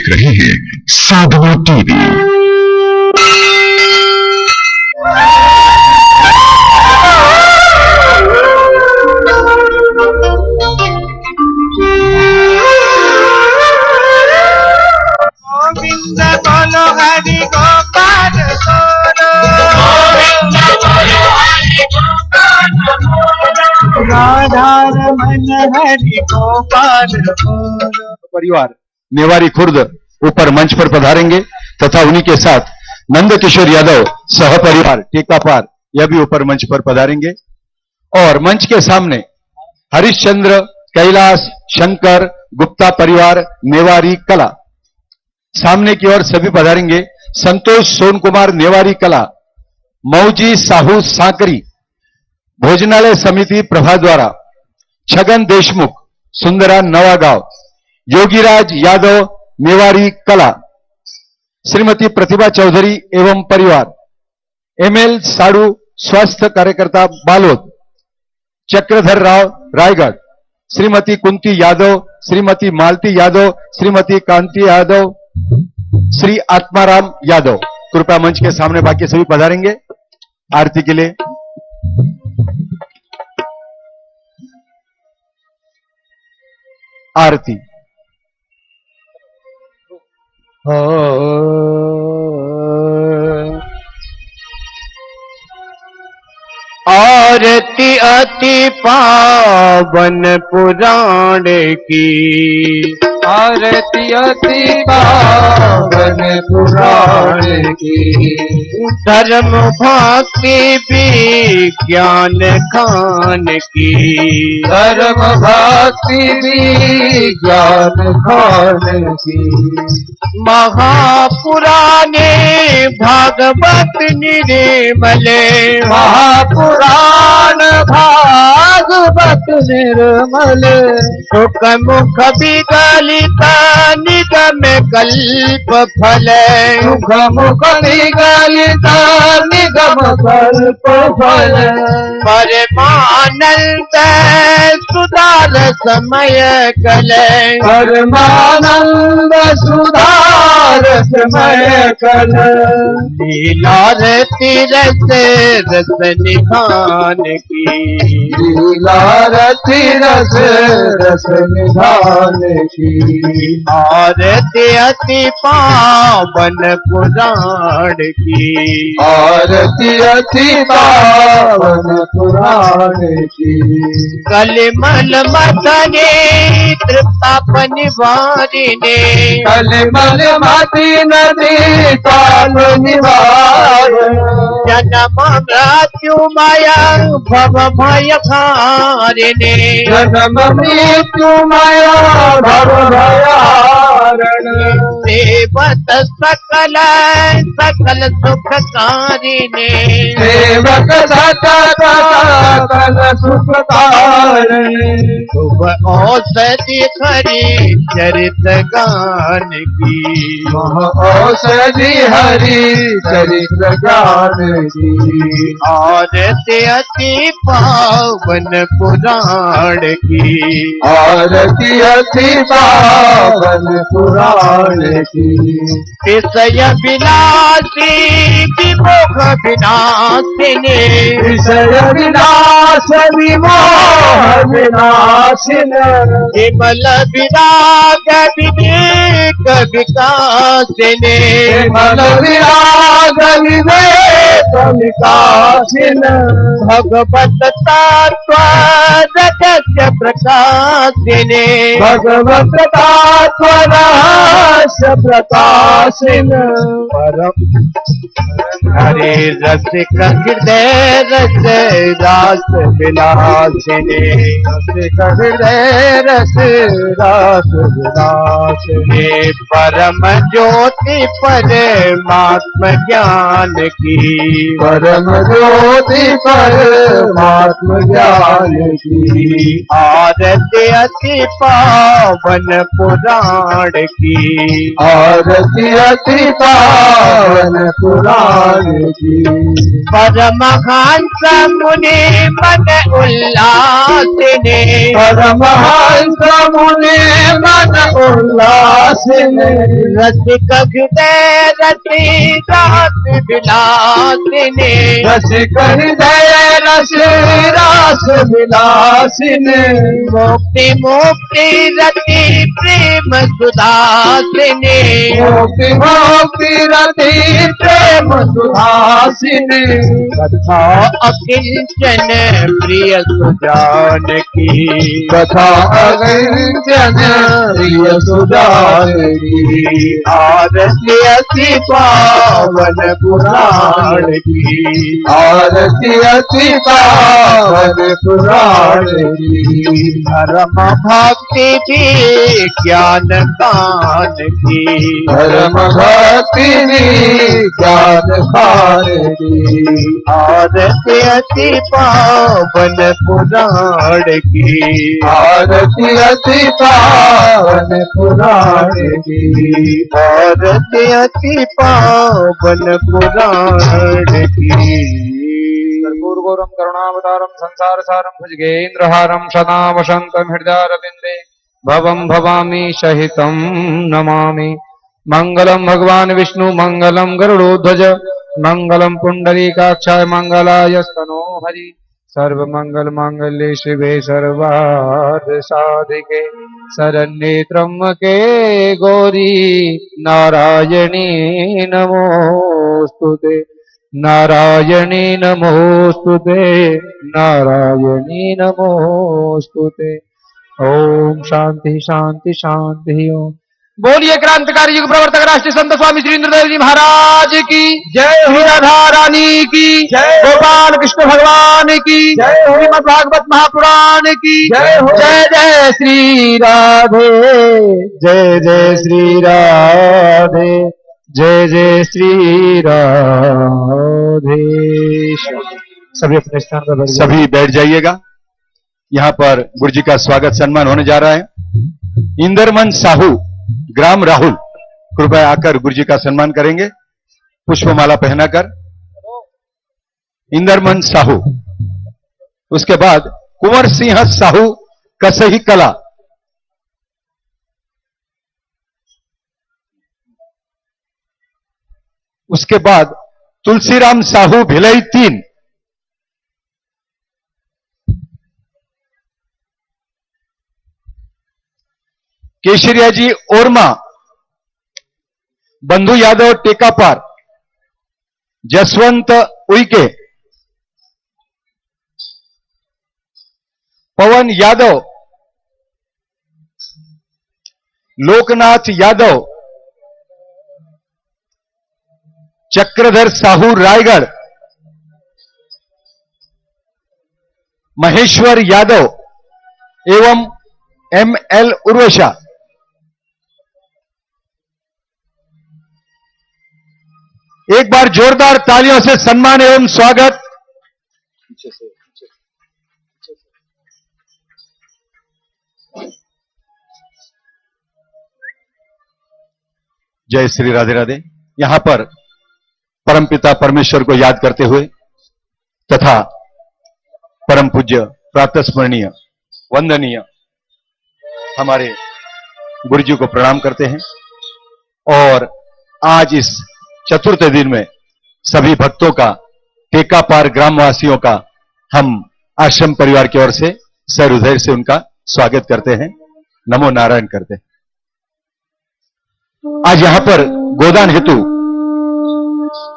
देख रहे हैं साधना टीवी। गोविंद बोलो हरि गोपाल राधा रमन हरि गोपाल। परिवार नेवारी खुर्द ऊपर मंच पर पधारेंगे तथा उन्हीं के साथ नंद किशोर यादव सह परिवार टेकापार यह भी ऊपर मंच पर पधारेंगे। और मंच के सामने हरिश्चंद्र कैलाश शंकर गुप्ता परिवार नेवारी कला, सामने की ओर सभी पधारेंगे। संतोष सोन कुमार नेवारी कला, मौजी साहू सांकरी भोजनालय समिति प्रभा द्वारा, छगन देशमुख सुंदरा नवागांव, योगीराज यादव नेवारी कला, श्रीमती प्रतिभा चौधरी एवं परिवार, एमएल साड़ू स्वास्थ्य कार्यकर्ता बालोद, चक्रधर राव रायगढ़, श्रीमती कुंती यादव, श्रीमती मालती यादव, श्रीमती कांति यादव, श्री आत्माराम यादव। कृपया मंच के सामने बाकी सभी पधारेंगे आरती के लिए। आरती आरती अति पावन पुराण की, आरती अति पावन पुराण की, धर्म भक्ति विज्ञान खान की, धर्म भक्ति विज्ञान खान की, महापुराणे भागवत निर्मले, महापुराण भागवत निर्मल, सुख मुख विगलित निगम कल्प फल, सुख मुख विगलित निगम कल्प फल, परमानंद सुधार समय कल, परमानंद सुधार समय कल, लीला रस रस निधान की, लीला रस रस निधान की, आरती अति पावन पुराण की, आरती अति पावन पुराण की, कलिमल मथने तृप्ताप निवारिणे, कलिमल मथि नदी ताप निवारण, जन्म मृत्यु माया भव भय हारिणे, जन्म मृत्यु माया भव भय हारण, सेवत सकल सकल सुख कारिणे, सेवक सकल सुख कारिणे, शुभ औषधि हरि चरित गान की, औषधि हरि चरित गान की, आरती अति पावन पुराण की, आरती अति पावन पुराण की, विषय विलासी विमोह विनाशिनी, विषय विनाश विमोह विनाशिनी, विमल विराग विवेक विकासिनी, विमल विराग विवेक विकासिनी, भगवत तत्व रहस्य प्रकाशिनी, भगवत तत्व रहस्य प्रकाशिनी, परम हरे रसिक हृदय रस रास विलासिनी, रसिक हृदय रस रास विलासिनी, परम ज्योति परमात्म ज्ञान की, परम ज्योति परमात्म ज्ञान की, आरती अति पावन पुराण की, आरती अति पावन पुराण की, परमहंस मुनि मन उल्लासिनी, परमहंस मुनि मन उल्लासिनी रसिक हृदय रति रास विलासिनी रसिक हृदय रस रास विलासिनी मुक्ति मुक्ति रति प्रेम सुधासिनी मुक्ति मुक्ति रति प्रेम सुधासिनी कथा अकिंचन प्रिय सुजान की कथा अकिंचन प्रिय सुजान की आरती अति पावन पुराण की आरती अति पावन पुराण की धर्म भक्ति भी ज्ञान कान की धर्म भक्ति भी ज्ञान कान की आरती अति पावन पुराण की आरती अति पावन पुराण की आरती अति पावन पुराण की कर्पूरगौरम करुणावतारम संसार सारम भुजगेन्द्रहारम सदा वसंतम हृदयारविंदे भवम भवामी सहितम नमामि मंगलम भगवान विष्णु मंगलम गरुड़ोध्वज मंगलम पुंडरीकाक्षाय मंगलाय स्तनो हरि सर्वमंगल मांगल्ये शिवे सर्वार्थ साधिके शरण्ये त्र्यंबके गौरी नारायणी नमोस्तुते नारायणी नमोस्तुते नारायणी नमोस्तुते ओम शांति शांति शांति ओम। बोलिए क्रांतिकारी युग प्रवर्तक राष्ट्रीय संत स्वामी श्री इंद्रदेव जी महाराज की जय हो। राधा रानी की जय। गोपाल कृष्ण भगवान की जय। श्रीमद् भागवत महापुराण की जय हो। जय जय श्री राधे जय जय श्री राधे जय जय श्री राधे। सभी अपने स्थान पर बैठ सभी बैठ जाइएगा। यहाँ पर गुरुजी का स्वागत सम्मान होने जा रहा है। इंदरमन साहू ग्राम राहुल कृपया आकर गुरुजी का सम्मान करेंगे पुष्पमाला पहनाकर। इंदरमन साहू, उसके बाद कुंवर सिंह साहू कसही कला, उसके बाद तुलसीराम साहू भिलई 3, केशरिया जी ओरमा, बंधु यादव टेकापार, जसवंत उइके, पवन यादव, लोकनाथ यादव, चक्रधर साहू रायगढ़, महेश्वर यादव एवं ML उर्वशा। एक बार जोरदार तालियों से सम्मान एवं स्वागत। जय श्री राधे राधे। यहां पर परमपिता परमेश्वर को याद करते हुए तथा परम पूज्य प्रातः स्मरणीय वंदनीय हमारे गुरुजी को प्रणाम करते हैं। और आज इस चतुर्थ दिन में सभी भक्तों का, टेकापार ग्रामवासियों का हम आश्रम परिवार की ओर से सहृदय से उनका स्वागत करते हैं, नमो नारायण करते हैं। आज यहां पर गोदान हेतु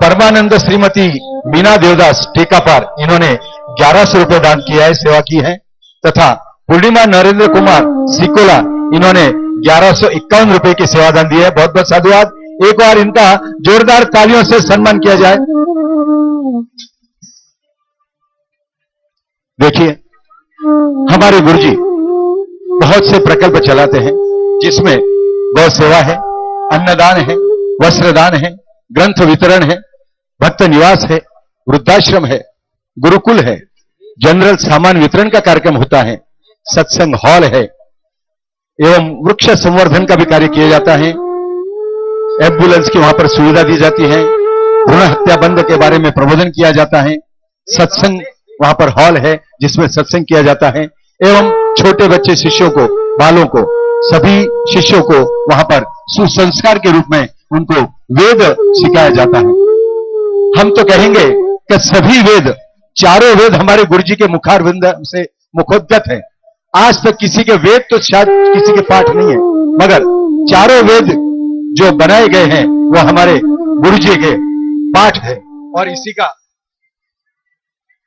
परमानंद श्रीमती मीना देवदास टेकापार, इन्होंने 1100 रुपये दान किया है, सेवा की है, तथा पूर्णिमा नरेंद्र कुमार सिकोला, इन्होंने 1151 रुपये की सेवादान दी है। बहुत बहुत साधुवाद। एक बार इनका जोरदार तालियों से सम्मान किया जाए। देखिए, हमारे गुरुजी बहुत से प्रकल्प चलाते हैं, जिसमें गौ सेवा है, अन्नदान है, वस्त्रदान है, ग्रंथ वितरण है, भक्त निवास है, वृद्धाश्रम है, गुरुकुल है, जनरल सामान वितरण का कार्यक्रम होता है, सत्संग हॉल है एवं वृक्ष संवर्धन का भी कार्य किया जाता है। एम्बुलेंस की वहां पर सुविधा दी जाती है, भ्रूण हत्या बंद के बारे में प्रबोधन किया जाता है, सत्संग वहां पर हॉल है जिसमें सत्संग किया जाता है, एवं छोटे बच्चे शिष्यों को, बालों को सभी शिष्यों को वहां पर सुसंस्कार के रूप में उनको वेद सिखाया जाता है। हम तो कहेंगे कि सभी वेद, चारों वेद हमारे गुरुजी के मुखारविंद से मुखोद्गत है। आज तक किसी के वेद तो शायद किसी के पाठ नहीं है, मगर चारों वेद जो बनाए गए हैं वो हमारे गुरुजी के पाठ है। और इसी का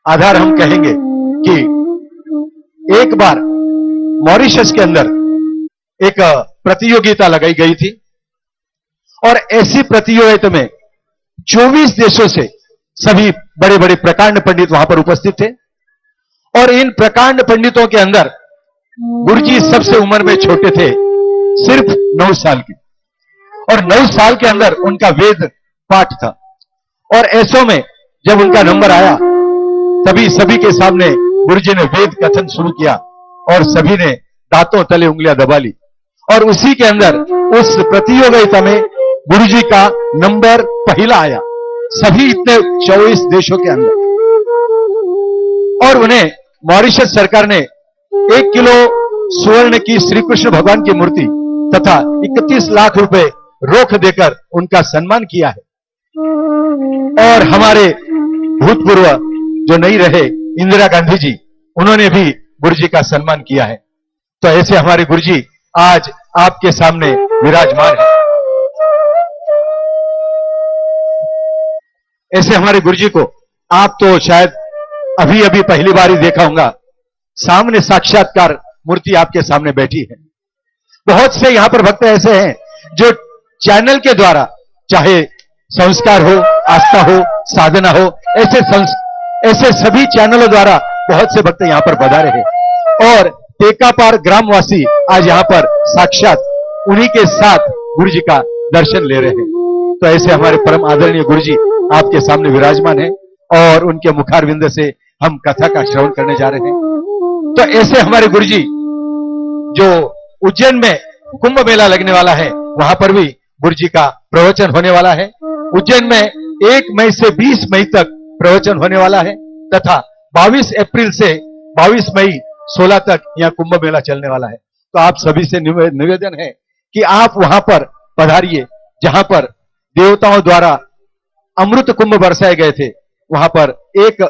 आधार हम कहेंगे कि एक बार मॉरिशस के अंदर एक प्रतियोगिता लगाई गई थी और ऐसी प्रतियोगिता में 24 देशों से सभी बड़े बड़े प्रकांड पंडित वहां पर उपस्थित थे। और इन प्रकांड पंडितों के अंदर गुरुजी सबसे उम्र में छोटे थे, सिर्फ 9 साल के, और 9 साल के अंदर उनका वेद पाठ था। और ऐसों में जब उनका नंबर आया तभी सभी के सामने गुरुजी ने वेद कथन शुरू किया और सभी ने दांतों तले उंगलियां दबा ली। और उसी के अंदर उस प्रतियोगिता में गुरुजी का नंबर पहला आया, सभी इतने 24 देशों के अंदर। और उन्हें मॉरिशस सरकार ने 1 किलो स्वर्ण की श्री कृष्ण भगवान की मूर्ति तथा 31 लाख रुपए रोक देकर उनका सम्मान किया है। और हमारे भूतपूर्व जो नहीं रहे इंदिरा गांधी जी, उन्होंने भी गुरुजी का सम्मान किया है। तो ऐसे हमारे गुरुजी आज आपके सामने विराजमान है। ऐसे हमारे गुरुजी को आप तो शायद अभी अभी पहली बार ही देखा होगा, सामने साक्षात्कार मूर्ति आपके सामने बैठी है। बहुत से यहां पर भक्त ऐसे हैं जो चैनल के द्वारा, चाहे संस्कार हो, आस्था हो, साधना हो, ऐसे सभी चैनलों द्वारा बहुत से भक्त यहां पर पधारे हैं। और टेकापार ग्रामवासी आज यहां पर साक्षात उन्हीं के साथ गुरुजी का दर्शन ले रहे हैं। तो ऐसे हमारे परम आदरणीय गुरुजी आपके सामने विराजमान है और उनके मुखारविंद से हम कथा का श्रवण करने जा रहे हैं। तो ऐसे हमारे गुरुजी जो उज्जैन में कुंभ मेला लगने वाला है, वहां पर भी गुरुजी का प्रवचन होने वाला है। उज्जैन में 1 मई से 20 मई तक प्रवचन होने वाला है तथा 22 अप्रैल से 22 मई 16 तक यहां कुंभ मेला चलने वाला है। तो आप सभी से निवेदन है कि आप वहां पर पधारिए, जहां पर देवताओं द्वारा अमृत कुंभ बरसाए गए थे। वहां पर एक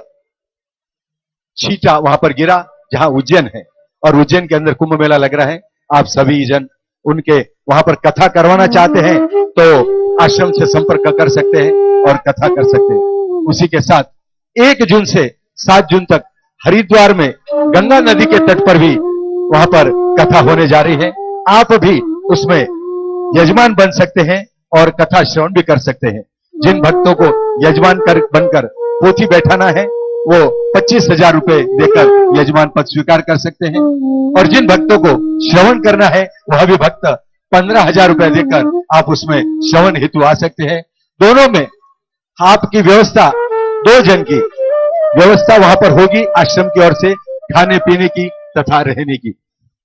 छींटा वहां पर गिरा जहां उज्जैन है, और उज्जैन के अंदर कुंभ मेला लग रहा है। आप सभी जन उनके वहां पर कथा करवाना चाहते हैं तो आश्रम से संपर्क कर सकते हैं और कथा कर सकते हैं। उसी के साथ 1 जून से 7 जून तक हरिद्वार में गंगा नदी के तट पर भी वहां पर कथा होने जा रही है। आप भी उसमें यजमान बन सकते हैं और कथा श्रवण भी कर सकते हैं। जिन भक्तों को यजमान बनकर पोथी बैठाना है वो 25,000 रुपए देकर यजमान पद स्वीकार कर सकते हैं, और जिन भक्तों को श्रवण करना है वह भी भक्त 15,000 रुपए देकर आप उसमें श्रवण हेतु आ सकते हैं। दोनों में आपकी व्यवस्था, 2 जन की व्यवस्था वहां पर होगी आश्रम की ओर से, खाने पीने की तथा रहने की।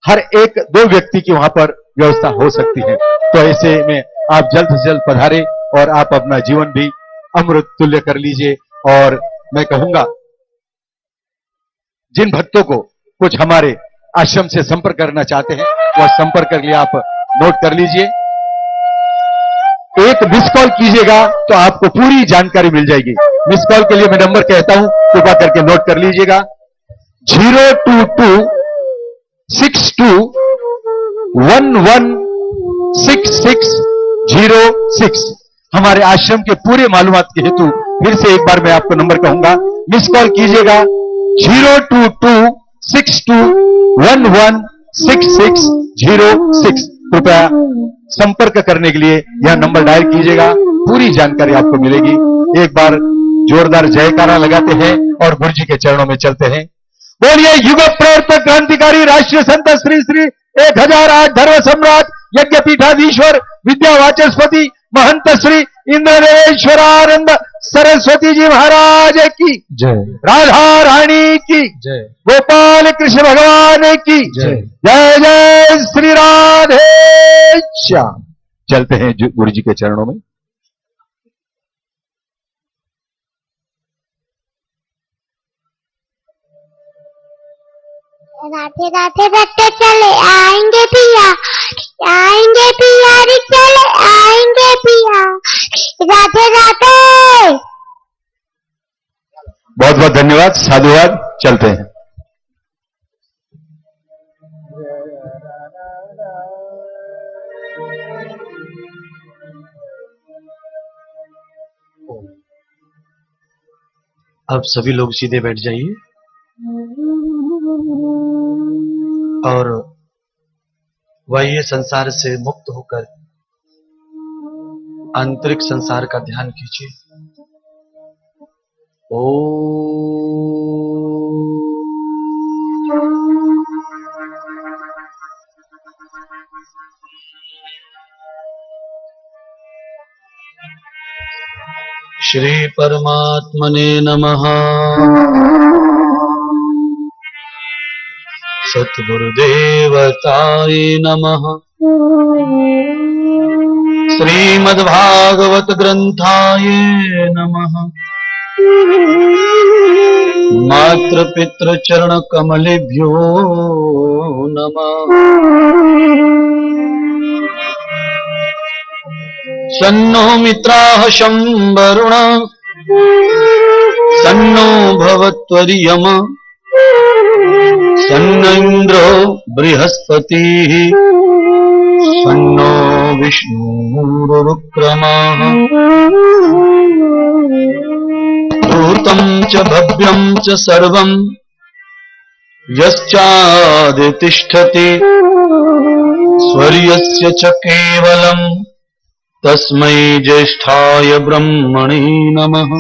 हर 1-2 व्यक्ति की वहां पर व्यवस्था हो सकती है। तो ऐसे में आप जल्द से जल्द पधारे और आप अपना जीवन भी अमृत तुल्य कर लीजिए। और मैं कहूंगा जिन भक्तों को कुछ हमारे आश्रम से संपर्क करना चाहते हैं वह संपर्क के लिए आप नोट कर लीजिए। एक मिस कॉल कीजिएगा तो आपको पूरी जानकारी मिल जाएगी। मिस कॉल के लिए मैं नंबर कहता हूं, कृपा करके नोट कर लीजिएगा। 02262116606। हमारे आश्रम के पूरे मालूमात के हेतु फिर से एक बार मैं आपको नंबर कहूंगा, मिस कॉल कीजिएगा 02262116606। कृपया संपर्क करने के लिए यह नंबर डायल कीजिएगा, पूरी जानकारी आपको मिलेगी। एक बार जोरदार जयकारा लगाते हैं और गुरुजी के चरणों में चलते हैं। बोलिए युग प्रवर्तक क्रांतिकारी राष्ट्रीय संत श्री श्री 1008 धर्म सम्राट यज्ञपीठाधीश्वर विद्या वाचस्पति महंत श्री इंद्रदेवेश्वरानंद सरस्वती जी महाराज की जय। राधा रानी की जय। गोपाल कृष्ण भगवान की जय। जय जय श्री राधे श्याम। चलते हैं गुरु जी के चरणों में। राधे राधे रट्टे चले आएंगे पिया रे चले आएंगे पिया। राधे राधे। बहुत बहुत धन्यवाद, साधुवाद। चलते हैं। अब सभी लोग सीधे बैठ जाइए और वही संसार से मुक्त होकर आंतरिक संसार का ध्यान कीजिए। श्री परमात्मने नमः। सद्गुरुदेवताय नमः। श्रीमद्भागवत ग्रंथाय नमः। मातृपितृचरण कमलेभ्यो नमः। सन्नो मित्राः शंवरुण सन्नो भवत्वर्यम सन्न इंद्रो बृहस्पतिः सन्नो विष्णुरुक्रमः। भूतं च भव्यं च सर्वं यश्चादितिष्ठति स्वर्यस्य च केवलम् तस्मै ज्येष्ठाय ब्रह्मणे नमः।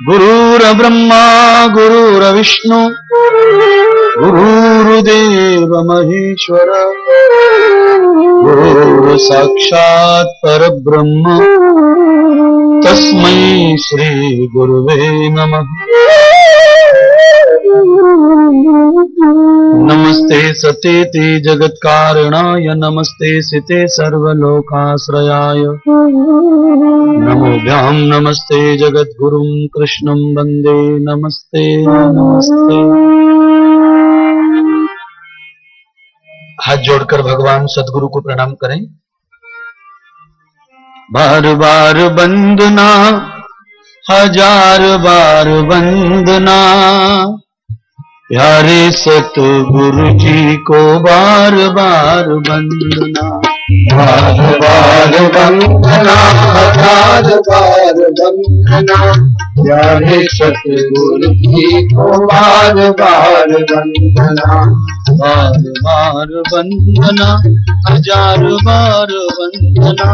गुरुर्ब्रह्मा गुरुर्विष्णु गुरुर्देव महेश्वर गुरुर्साक्षात् परब्रह्म तस्मै श्री गुरुवे नमः। नमस्ते सतेते जगत्कारणाय नमस्ते सिते सर्वलोकाश्रयाय नमोभ्यां नमस्ते जगद्गुरुं कृष्णं वन्दे नमस्ते नमस्ते। हाथ जोड़कर भगवान सद्गुरु को प्रणाम करें। बार बार वंदना हजार बार वंदना प्यारे सतगुरु जी को बार बार वंदना। बार बार वंदना हजार बार वंदना प्यारे सतगुरु जी को बार बार वंदना। बार बार वंदना हजार बार वंदना।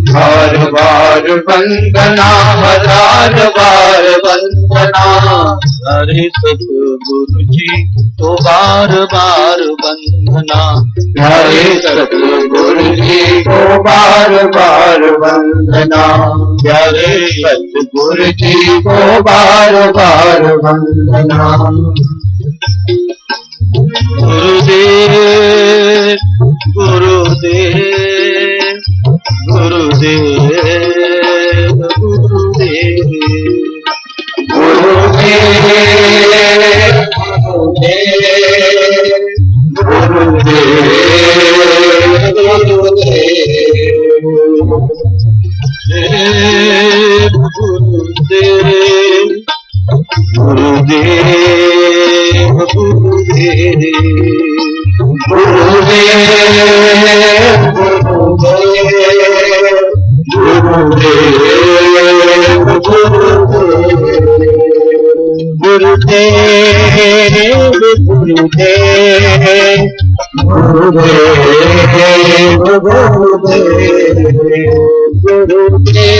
बार बार वंदना हजार बार वंदना प्यारे सतगुरु जी को बार बार वंदना। प्यारे सतगुरु जी को बार बार वंदना। प्यारे सतगुरु जी को बार बार वंदना। गुरुदेव गुरुदेव गुरुदेव गुरुदेव गुरुदेव गुरुदेव गुरुदेव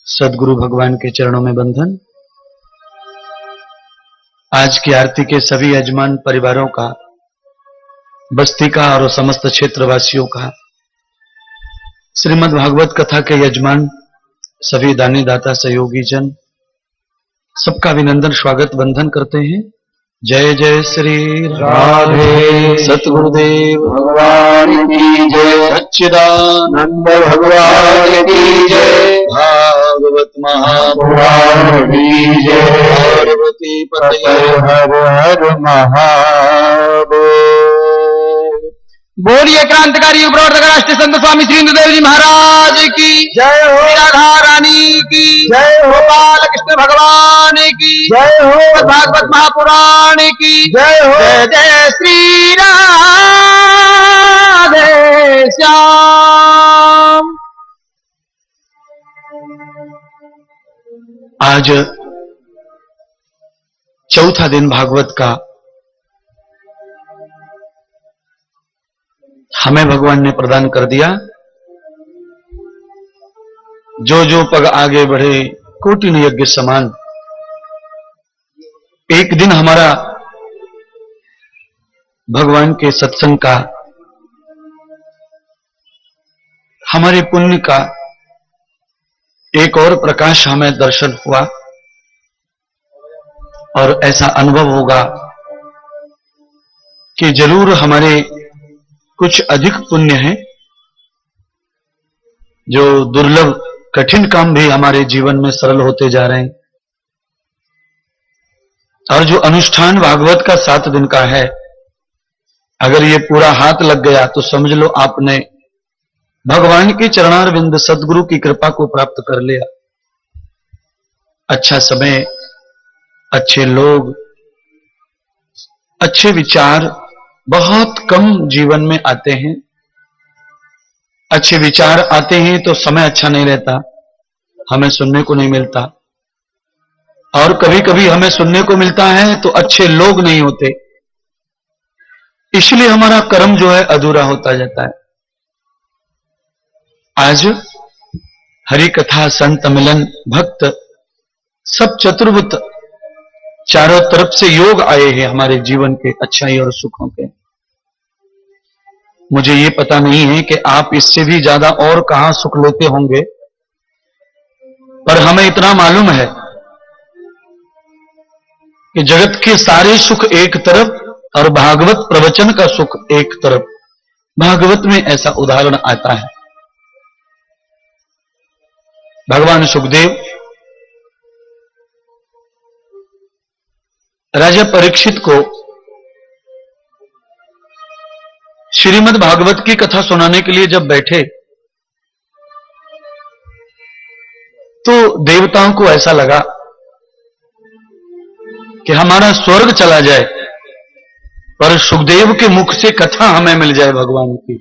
सद्गुरु भगवान के चरणों में बंधन। आज की आरती के सभी यजमान परिवारों का, बस्ती का और समस्त क्षेत्रवासियों का श्रीमद् भागवत कथा के यजमान, सभी दानी दाता सहयोगी जन, सबका अभिनंदन स्वागत वंदन करते हैं। जय जय श्री राधे। सतगुरुदेव भगवान की जय। सच्चिदानंद भगवान की जय। भागवत महापुराण की जय। पार्वती पतये हर हर महादेव। बोलिए क्रांतिकारी प्रवर्तक राष्ट्रीय संत स्वामी श्री इंद्रदेव जी महाराज की जय हो। राधा रानी की जय हो। गोपाल कृष्ण भगवान की जय हो। भागवत महापुराण की जय हो। जय जय श्री राधे श्याम। आज चौथा दिन भागवत का हमें भगवान ने प्रदान कर दिया। जो जो पग आगे बढ़े कोटिन यज्ञ समान। एक दिन हमारा भगवान के सत्संग का, हमारे पुण्य का एक और प्रकाश हमें दर्शन हुआ और ऐसा अनुभव होगा कि जरूर हमारे कुछ अधिक पुण्य हैं, जो दुर्लभ कठिन काम भी हमारे जीवन में सरल होते जा रहे हैं। और जो अनुष्ठान भागवत का 7 दिन का है, अगर ये पूरा हाथ लग गया तो समझ लो आपने भगवान के चरणारविंद सद्गुरु की कृपा को प्राप्त कर लिया। अच्छा समय, अच्छे लोग, अच्छे विचार बहुत कम जीवन में आते हैं। अच्छे विचार आते हैं तो समय अच्छा नहीं रहता, हमें सुनने को नहीं मिलता। और कभी कभी हमें सुनने को मिलता है तो अच्छे लोग नहीं होते, इसलिए हमारा कर्म जो है अधूरा होता जाता है। आज हरि कथा, संत मिलन, भक्त, सब चतुर्भुत चारों तरफ से योग आए हैं हमारे जीवन के अच्छाई और सुखों के। मुझे ये पता नहीं है कि आप इससे भी ज्यादा और कहां सुख लेते होंगे, पर हमें इतना मालूम है कि जगत के सारे सुख एक तरफ और भागवत प्रवचन का सुख एक तरफ। भागवत में ऐसा उदाहरण आता है। भगवान सुखदेव राजा परीक्षित को श्रीमद् भागवत की कथा सुनाने के लिए जब बैठे तो देवताओं को ऐसा लगा कि हमारा स्वर्ग चला जाए, पर सुखदेव के मुख से कथा हमें मिल जाए भगवान की।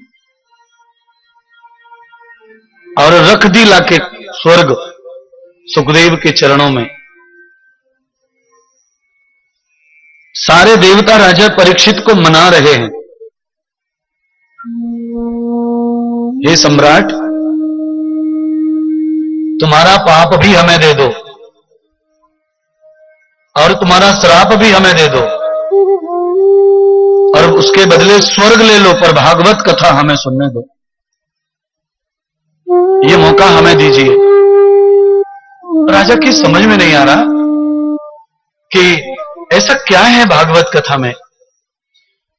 और रख दी लाके स्वर्ग सुखदेव के चरणों में। सारे देवता राजा परीक्षित को मना रहे हैं, हे सम्राट, तुम्हारा पाप भी हमें दे दो और तुम्हारा श्राप भी हमें दे दो, और उसके बदले स्वर्ग ले लो, पर भागवत कथा हमें सुनने दो। ये मौका हमें दीजिए। राजा की समझ में नहीं आ रहा कि ऐसा क्या है भागवत कथा में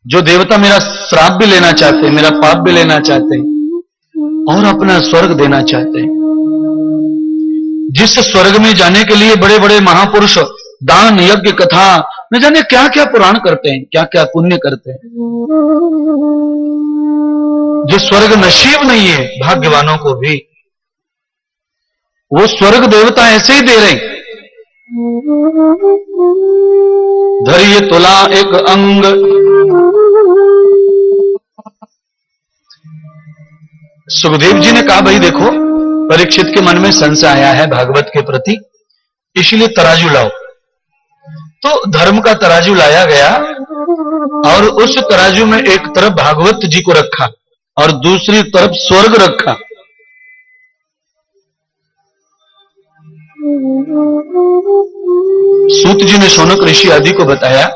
जो देवता मेरा श्राप भी लेना चाहते हैं, मेरा पाप भी लेना चाहते हैं और अपना स्वर्ग देना चाहते हैं। जिस स्वर्ग में जाने के लिए बड़े बड़े महापुरुष दान, यज्ञ, कथा, न जाने क्या क्या पुराण करते हैं, क्या क्या पुण्य करते हैं। जो स्वर्ग नसीब नहीं है भाग्यवानों को भी, वो स्वर्ग देवता ऐसे ही दे रहे हैं। धरिए तुला एक अंग, सुखदेव जी ने कहा भाई देखो, परीक्षित के मन में संशय आया है भागवत के प्रति, इसलिए तराजू लाओ। तो धर्म का तराजू लाया गया और उस तराजू में एक तरफ भागवत जी को रखा और दूसरी तरफ स्वर्ग रखा। सूत जी ने शौनक ऋषि आदि को बताया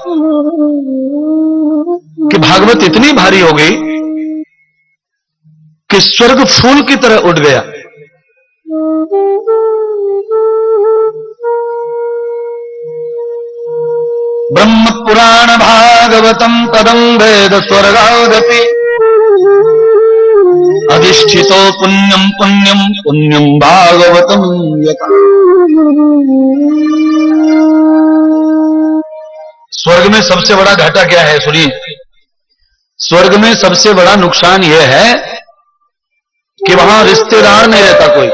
कि भागवत इतनी भारी हो गई कि कि स्वर्ग फूल की तरह उठ गया। ब्रह्म पुराण भागवतम पदम वेद स्वर्गादपि अधिष्ठितो पुण्यम पुण्यम पुण्यम भागवतम यथा। स्वर्ग में सबसे बड़ा घाटा क्या है? सुनिए, स्वर्ग में सबसे बड़ा नुकसान यह है कि वहां रिश्तेदार नहीं रहता कोई।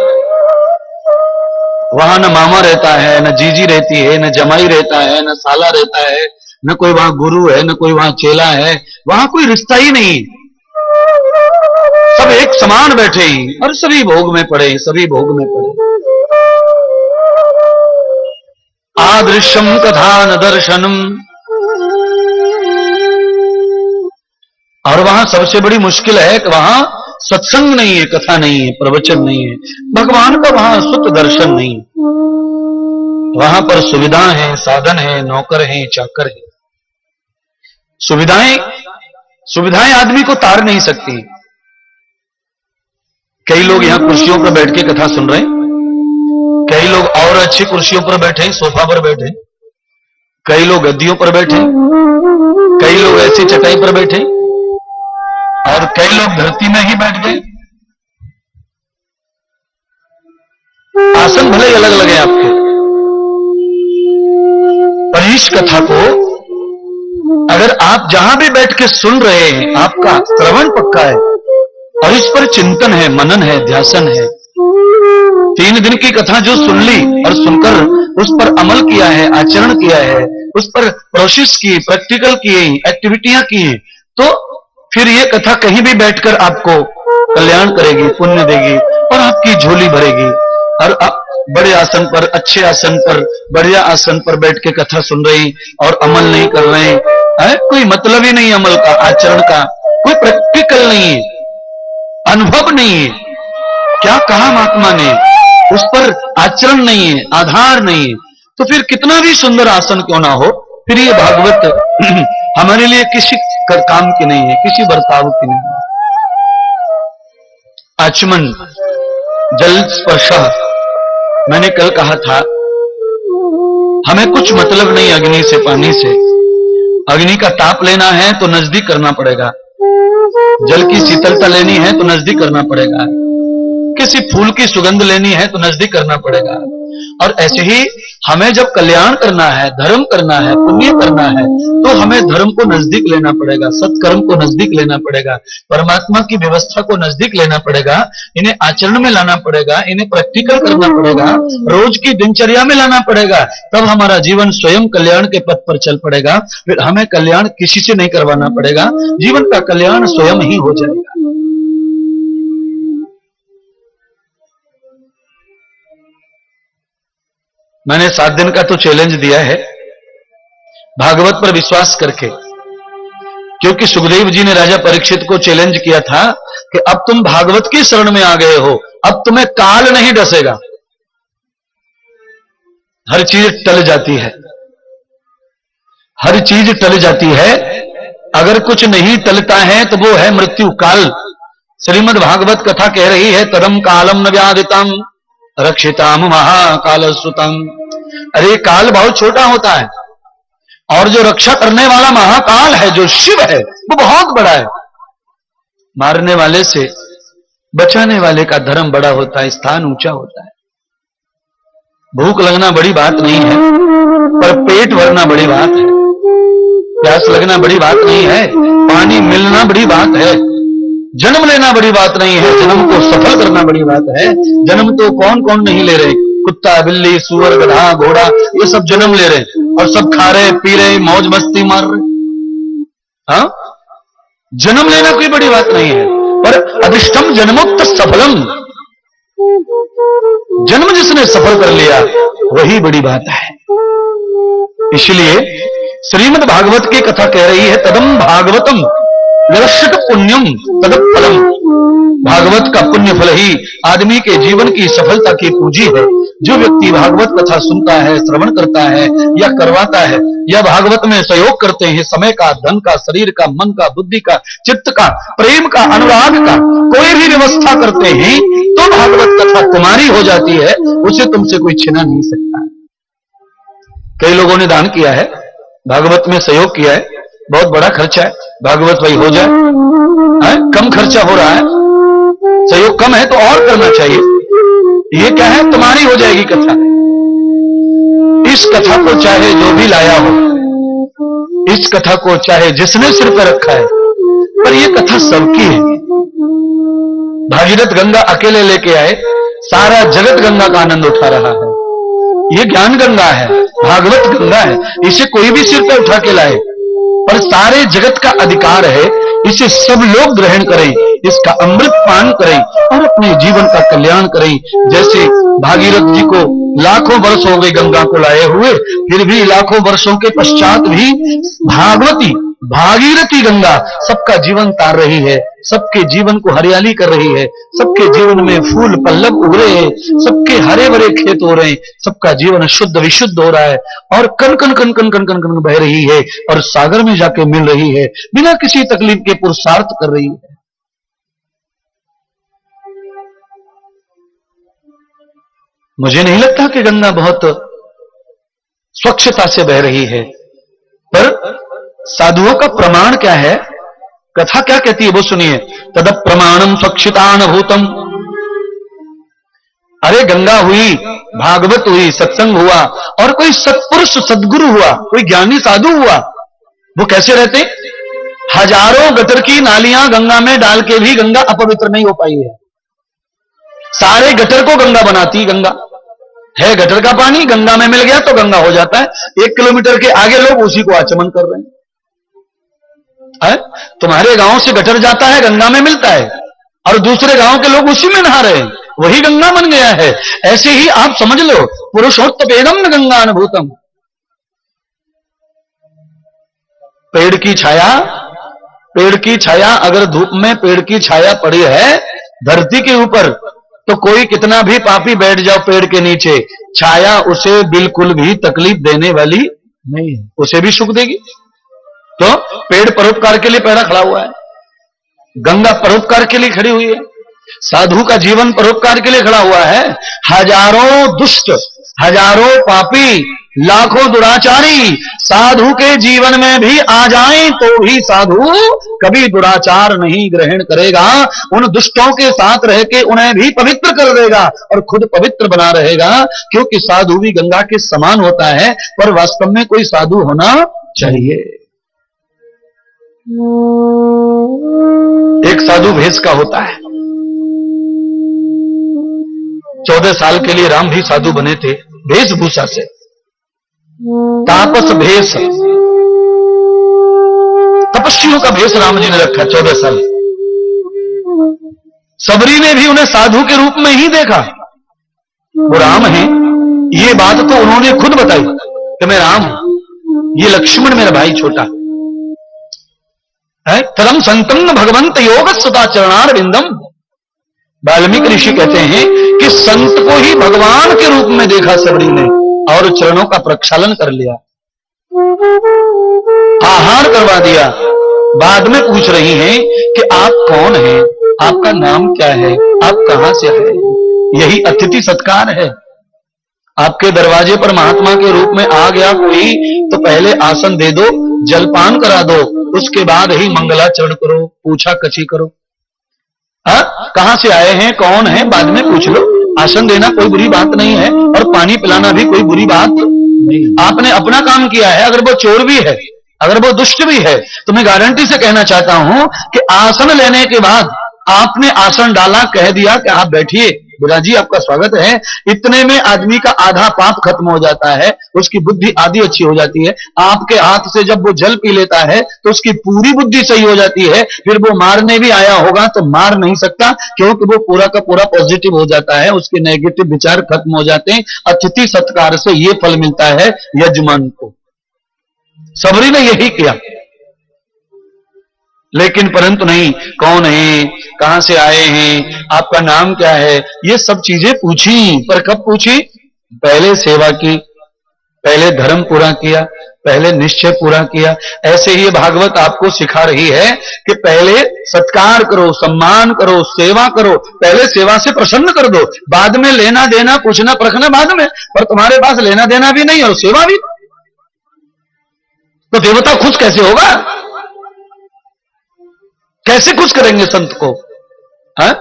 वहां न मामा रहता है, न जीजी रहती है, न जमाई रहता है, न साला रहता है, न कोई वहां गुरु है, न कोई वहां चेला है। वहां कोई रिश्ता ही नहीं, सब एक समान बैठे ही और सभी भोग में पड़े, सभी भोग में पड़े। आदृश्यम कथा न दर्शनम। और वहां सबसे बड़ी मुश्किल है कि वहां सत्संग नहीं है, कथा नहीं है, प्रवचन नहीं है, भगवान का वहां शुद्ध दर्शन नहीं है। वहां पर सुविधा है, साधन है, नौकर है, चाकर है। सुविधाएं आदमी को तार नहीं सकती। कई लोग यहां कुर्सियों पर बैठ के कथा सुन रहे हैं, कई लोग और अच्छी कुर्सियों पर बैठे, सोफा पर बैठे, कई लोग गद्दियों पर बैठे, कई लोग ऐसी चटाई पर बैठे और कई लोग धरती में ही बैठ गए। आसन भले अलग अलग है आपके, पर इस कथा को अगर आप जहां भी बैठ के सुन रहे हैं, आपका श्रवण पक्का है और इस पर चिंतन है, मनन है, ध्यासन है। 3 दिन की कथा जो सुन ली और सुनकर उस पर अमल किया है, आचरण किया है, उस पर प्रोसेस की, प्रैक्टिकल किए, एक्टिविटियां की, तो फिर ये कथा कहीं भी बैठकर आपको कल्याण करेगी, पुण्य देगी और आपकी झोली भरेगी। और आप बड़े आसन पर, अच्छे आसन पर, बढ़िया आसन पर बैठ के कथा सुन रहे और अमल नहीं कर रहे हैं, कोई मतलब ही नहीं अमल का, आचरण का, कोई प्रैक्टिकल नहीं है, अनुभव नहीं है। क्या कहा महात्मा ने, उस पर आचरण नहीं है, आधार नहीं है, तो फिर कितना भी सुंदर आसन क्यों ना हो, फिर ये भागवत हमारे लिए किसी काम की नहीं है, किसी बर्ताव की नहीं है। आचमन, जल स्पर्श, मैंने कल कहा था हमें कुछ मतलब नहीं अग्नि से, पानी से। अग्नि का ताप लेना है तो नजदीक करना पड़ेगा, जल की शीतलता लेनी है तो नजदीक करना पड़ेगा, किसी फूल की सुगंध लेनी है तो नजदीक करना पड़ेगा। और ऐसे ही हमें जब कल्याण करना है, धर्म करना है, पुण्य करना है, तो हमें धर्म को नजदीक लेना पड़ेगा, सत्कर्म को नजदीक लेना पड़ेगा, परमात्मा की व्यवस्था को नजदीक लेना पड़ेगा, इन्हें आचरण में लाना पड़ेगा, इन्हें प्रैक्टिकल करना पड़ेगा, रोज की दिनचर्या में लाना पड़ेगा। तब हमारा जीवन स्वयं कल्याण के पथ पर चल पड़ेगा। फिर हमें कल्याण किसी से नहीं करवाना पड़ेगा, जीवन का कल्याण स्वयं ही हो जाएगा। मैंने 7 दिन का तो चैलेंज दिया है भागवत पर विश्वास करके, क्योंकि सुखदेव जी ने राजा परीक्षित को चैलेंज किया था कि अब तुम भागवत की शरण में आ गए हो, अब तुम्हें काल नहीं डसेगा। हर चीज टल जाती है, हर चीज टल जाती है, अगर कुछ नहीं टलता है तो वो है मृत्यु काल। श्रीमद् भागवत कथा कह रही है तदम कालम न व्यादितम रक्षिताम महाकाल सुतम। अरे काल बहुत छोटा होता है और जो रक्षा करने वाला महाकाल है, जो शिव है, वो बहुत बड़ा है। मारने वाले से बचाने वाले का धर्म बड़ा होता है, स्थान ऊंचा होता है। भूख लगना बड़ी बात नहीं है, पर पेट भरना बड़ी बात है। प्यास लगना बड़ी बात नहीं है, पानी मिलना बड़ी बात है। जन्म लेना बड़ी बात नहीं है, जन्म को सफल करना बड़ी बात है। जन्म तो कौन कौन नहीं ले रहे, कुत्ता, बिल्ली, सुअर, गधा, घोड़ा, ये सब जन्म ले रहे और सब खा रहे, पी रहे, मौज मस्ती मार रहे। हाँ, जन्म लेना कोई बड़ी बात नहीं है, पर अधिष्टम जन्मोक्त सफलम, जन्म जिसने सफल कर लिया वही बड़ी बात है। इसलिए श्रीमद् भागवत की कथा कह रही है तदम भागवतम निरक्षक पुण्यम तदफलम। भागवत का पुण्य फल ही आदमी के जीवन की सफलता की पूंजी है। जो व्यक्ति भागवत कथा सुनता है, श्रवण करता है या करवाता है या भागवत में सहयोग करते हैं, समय का, धन का, शरीर का, मन का, बुद्धि का, चित्त का, प्रेम का, अनुराग का कोई भी व्यवस्था करते हैं तो भागवत कथा तुम्हारी हो जाती है, उसे तुमसे कोई छिना नहीं सकता। कई लोगों ने दान किया है, भागवत में सहयोग किया है, बहुत बड़ा खर्चा है, भागवत भाई हो जाए, कम खर्चा हो रहा है, सहयोग कम है तो और करना चाहिए। ये क्या है, तुम्हारी हो जाएगी कथा। इस कथा को चाहे जो भी लाया हो, इस कथा को चाहे जिसने सिर पर रखा है, पर ये कथा सबकी है। भागीरथ गंगा अकेले लेके आए, सारा जगत गंगा का आनंद उठा रहा है। ये ज्ञान गंगा है, भागवत गंगा है, इसे कोई भी सिर पर उठा के लाए, पर सारे जगत का अधिकार है, इसे सब लोग ग्रहण करें, इसका अमृत पान करें और अपने जीवन का कल्याण करें। जैसे भागीरथ जी को लाखों वर्ष हो गए गंगा को लाए हुए, फिर भी लाखों वर्षों के पश्चात भी भागवती भागीरथी गंगा सबका जीवन तार रही है, सबके जीवन को हरियाली कर रही है, सबके जीवन में फूल पल्लव उग रहे हैं, सबके हरे भरे खेत हो रहे हैं, सबका जीवन शुद्ध विशुद्ध हो रहा है और कन कन कन कन कन कन कन बह रही है और सागर में जाके मिल रही है, बिना किसी तकलीफ के पुरुषार्थ कर रही है। मुझे नहीं लगता कि गंगा बहुत स्वच्छता से बह रही है, पर साधुओं का प्रमाण क्या है, कथा क्या कहती है वो सुनिए। तद प्रमाणम स्वच्छतान भूतम। अरे गंगा हुई, भागवत हुई, सत्संग हुआ और कोई सत्पुरुष सद्गुरु हुआ, कोई ज्ञानी साधु हुआ, वो कैसे रहते? हजारों गटर की नालियां गंगा में डाल के भी गंगा अपवित्र नहीं हो पाई है। सारे गटर को गंगा बनाती गंगा है। गटर का पानी गंगा में मिल गया तो गंगा हो जाता है। 1 किलोमीटर के आगे लोग उसी को आचमन कर रहे हैं। तुम्हारे गांव से गटर जाता है, गंगा में मिलता है और दूसरे गांव के लोग उसी में नहा रहे हैं, वही गंगा बन गया है। ऐसे ही आप समझ लो, पुरुषोत्तपेदम न गंगा अनुभूतम। पेड़ की छाया अगर धूप में पेड़ की छाया पड़ी है धरती के ऊपर, तो कोई कितना भी पापी बैठ जाओ पेड़ के नीचे, छाया उसे बिल्कुल भी तकलीफ देने वाली नहीं है, उसे भी सुख देगी। तो पेड़ परोपकार के लिए पैदा खड़ा हुआ है, गंगा परोपकार के लिए खड़ी हुई है, साधु का जीवन परोपकार के लिए खड़ा हुआ है। हजारों दुष्ट, हजारों पापी, लाखों दुराचारी साधु के जीवन में भी आ जाएं तो भी साधु कभी दुराचार नहीं ग्रहण करेगा। उन दुष्टों के साथ रह के उन्हें भी पवित्र कर देगा और खुद पवित्र बना रहेगा, क्योंकि साधु भी गंगा के समान होता है। पर वास्तव में कोई साधु होना चाहिए। एक साधु भेष का होता है। 14 साल के लिए राम भी साधु बने थे, वेशभूषा से। तापस भेष, तपस्वियों का भेष राम जी ने रखा 14 साल। सबरी ने भी उन्हें साधु के रूप में ही देखा, वो राम है। ये बात तो उन्होंने खुद बताई कि मैं राम हूं, ये लक्ष्मण मेरा भाई छोटा है। तरम संतम भगवंत योग सदा चरणार बिंदम। वाल्मीकि ऋषि कहते हैं कि संत को ही भगवान के रूप में देखा सबरी ने और चरणों का प्रक्षालन कर लिया, आहार करवा दिया। बाद में पूछ रही हैं कि आप कौन हैं, आपका नाम क्या है, आप कहां से आए। यही अतिथि सत्कार है। आपके दरवाजे पर महात्मा के रूप में आ गया कोई तो पहले आसन दे दो, जलपान करा दो, उसके बाद ही मंगलाचरण करो, पूछा कची करो। कहां से आए हैं, कौन है, बाद में पूछ लो। आसन देना कोई बुरी बात नहीं है और पानी पिलाना भी कोई बुरी बात नहीं। आपने अपना काम किया है। अगर वो चोर भी है, अगर वो दुष्ट भी है, तो मैं गारंटी से कहना चाहता हूं कि आसन लेने के बाद आपने आसन डाला, कह दिया कि आप बैठिए, बिराजी आपका स्वागत है, इतने में आदमी का आधा पाप खत्म हो जाता है, उसकी बुद्धि आधी अच्छी हो जाती है। आपके हाथ से जब वो जल पी लेता है तो उसकी पूरी बुद्धि सही हो जाती है। फिर वो मारने भी आया होगा तो मार नहीं सकता, क्योंकि वो पूरा का पूरा पॉजिटिव हो जाता है, उसके नेगेटिव विचार खत्म हो जाते हैं। अतिथि सत्कार से ये फल मिलता है यजमान को। सबरी ने यही किया, लेकिन परंतु नहीं, कौन है, कहां से आए हैं, आपका नाम क्या है, ये सब चीजें पूछी। पर कब पूछी? पहले सेवा की, पहले धर्म पूरा किया, पहले निश्चय पूरा किया। ऐसे ही भागवत आपको सिखा रही है कि पहले सत्कार करो, सम्मान करो, सेवा करो, पहले सेवा से प्रसन्न कर दो, बाद में लेना देना पूछना परखना बाद में। पर तुम्हारे पास लेना देना भी नहीं और सेवा भी, तो देवता खुश कैसे होगा? कैसे खुश करेंगे संत को? है?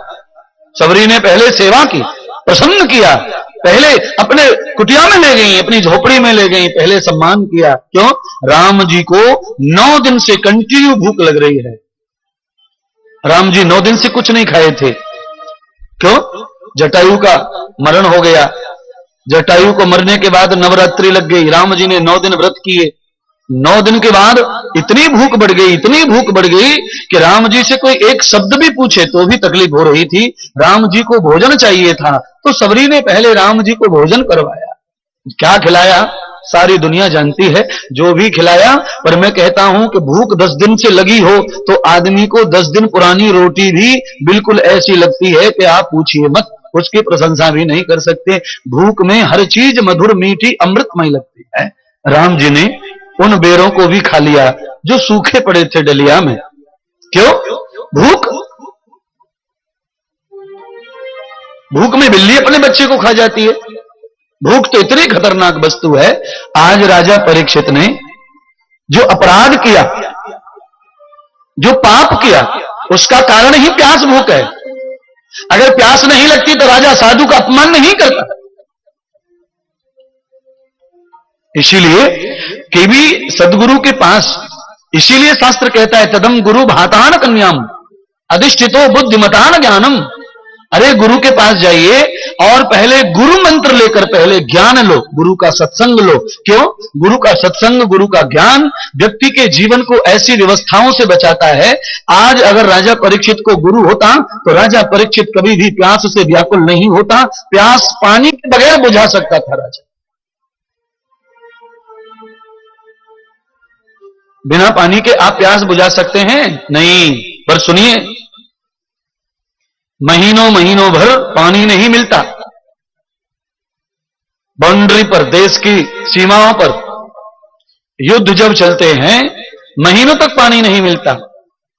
सबरी ने पहले सेवा की, प्रसन्न किया, पहले अपने कुटिया में ले गई, अपनी झोपड़ी में ले गई, पहले सम्मान किया। क्यों? राम जी को 9 दिन से कंटिन्यू भूख लग रही है। राम जी 9 दिन से कुछ नहीं खाए थे। क्यों? जटायु का मरण हो गया। जटायु को मरने के बाद नवरात्रि लग गई, राम जी ने 9 दिन व्रत किए। 9 दिन के बाद इतनी भूख बढ़ गई, इतनी भूख बढ़ गई कि राम जी से कोई एक शब्द भी पूछे तो भी तकलीफ हो रही थी। राम जी को भोजन चाहिए था, तो सबरी ने पहले राम जी को भोजन करवाया। क्या खिलाया सारी दुनिया जानती है, जो भी खिलाया। पर मैं कहता हूं कि भूख 10 दिन से लगी हो तो आदमी को 10 दिन पुरानी रोटी भी बिल्कुल ऐसी लगती है कि आप पूछिए मत, उसकी प्रशंसा भी नहीं कर सकते। भूख में हर चीज मधुर मीठी अमृतमय लगती है। राम जी ने उन बेरों को भी खा लिया जो सूखे पड़े थे डलिया में। क्यों? भूख। भूख में बिल्ली अपने बच्चे को खा जाती है। भूख तो इतनी खतरनाक वस्तु है। आज राजा परीक्षित ने जो अपराध किया, जो पाप किया, उसका कारण ही प्यास भूख है। अगर प्यास नहीं लगती तो राजा साधु का अपमान नहीं करता। इसीलिए केवी सदगुरु के पास, इसीलिए शास्त्र कहता है तदम गुरु भातान कन्याम अधिष्ठितो बुद्धिमतान ज्ञानम। अरे गुरु के पास जाइए और पहले गुरु मंत्र लेकर पहले ज्ञान लो, गुरु का सत्संग लो। क्यों? गुरु का सत्संग, गुरु का ज्ञान व्यक्ति के जीवन को ऐसी व्यवस्थाओं से बचाता है। आज अगर राजा परीक्षित को गुरु होता तो राजा परीक्षित कभी भी प्यास से व्याकुल नहीं होता। प्यास पानी के बगैर बुझा सकता था राजा, बिना पानी के आप प्यास बुझा सकते हैं? नहीं। पर सुनिए, महीनों महीनों भर पानी नहीं मिलता। बाउंड्री पर, देश की सीमाओं पर युद्ध जब चलते हैं, महीनों तक पानी नहीं मिलता।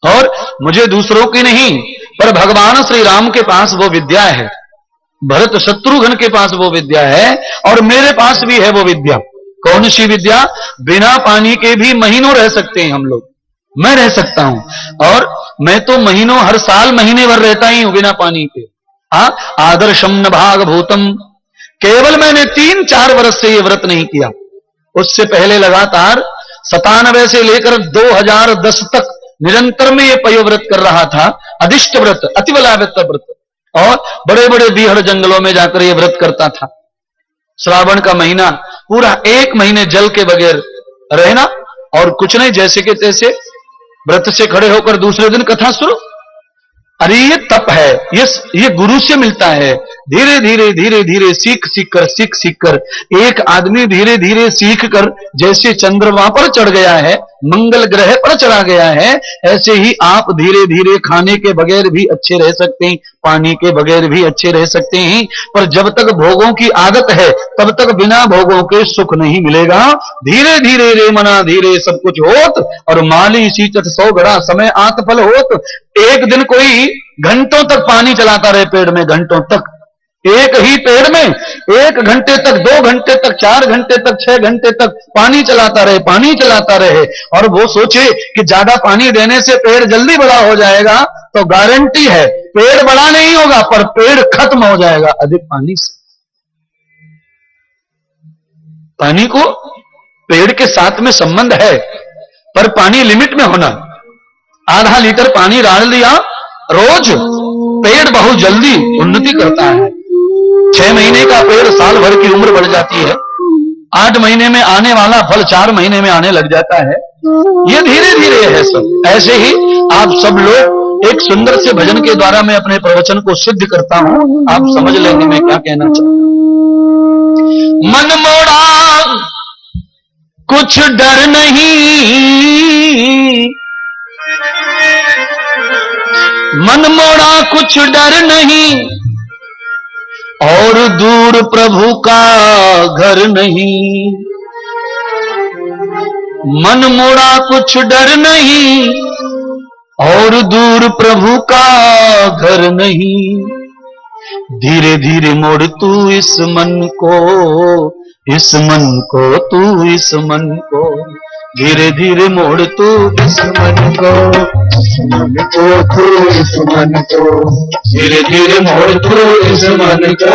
और मुझे दूसरों की नहीं, पर भगवान श्री राम के पास वो विद्या है, भरत शत्रुघ्न के पास वो विद्या है, और मेरे पास भी है वो विद्या। कौन सी विद्या? बिना पानी के भी महीनों रह सकते हैं हम लोग। मैं रह सकता हूं, और मैं तो महीनों, हर साल महीने भर रहता ही हूं बिना पानी के। आदर्शम न भाग भूतम। केवल मैंने 3-4 वर्ष से ये व्रत नहीं किया, उससे पहले लगातार 97 से लेकर 2010 तक निरंतर में ये पयोव्रत कर रहा था। अधिष्ट व्रत, अतिबलाव्रत व्रत, और बड़े बड़े बीहड़ जंगलों में जाकर ये व्रत करता था। श्रावण का महीना पूरा 1 महीने जल के बगैर रहना, और कुछ नहीं, जैसे के तैसे व्रत से खड़े होकर दूसरे दिन कथा शुरू। अरे ये तप है, ये गुरु से मिलता है। धीरे धीरे धीरे धीरे सीख सीख कर एक आदमी धीरे धीरे सीख कर जैसे चंद्रमा पर चढ़ गया है, मंगल ग्रह पर चढ़ा गया है, ऐसे ही आप धीरे धीरे खाने के बगैर भी अच्छे रह सकते हैं, पानी के बगैर भी अच्छे रह सकते हैं। पर जब तक भोगों की आदत है तब तक बिना भोगों के सुख नहीं मिलेगा। धीरे धीरे रे मना धीरे सब कुछ होत, और माली सींचत 100 घड़ा समय आत फल होत। एक दिन कोई घंटों तक पानी चलाता रहे पेड़ में, घंटों तक एक ही पेड़ में 1 घंटे तक, 2 घंटे तक, 4 घंटे तक, 6 घंटे तक पानी चलाता रहे, और वो सोचे कि ज्यादा पानी देने से पेड़ जल्दी बड़ा हो जाएगा, तो गारंटी है पेड़ बड़ा नहीं होगा, पर पेड़ खत्म हो जाएगा अधिक पानी से। पानी को पेड़ के साथ में संबंध है, पर पानी लिमिट में होना। आधा लीटर पानी डाल दिया रोज, पेड़ बहुत जल्दी उन्नति करता है। 6 महीने का पेड़ साल भर की उम्र बढ़ जाती है। 8 महीने में आने वाला फल 4 महीने में आने लग जाता है। ये धीरे धीरे है सब। ऐसे ही आप सब लोग एक सुंदर से भजन के द्वारा मैं अपने प्रवचन को सिद्ध करता हूं, आप समझ लेंगे मैं क्या कहना चाहता हूं। मन मोड़ा कुछ डर नहीं, मन मोड़ा कुछ डर नहीं, और दूर प्रभु का घर नहीं, मन मोड़ा कुछ डर नहीं, और दूर प्रभु का घर नहीं। धीरे धीरे मोड़ तू इस मन को, इस मन को, तू इस मन को, धीरे धीरे मोड़ तू इस मन को, मन को तू इस मन को, धीरे धीरे मोड़ तू इस मन को,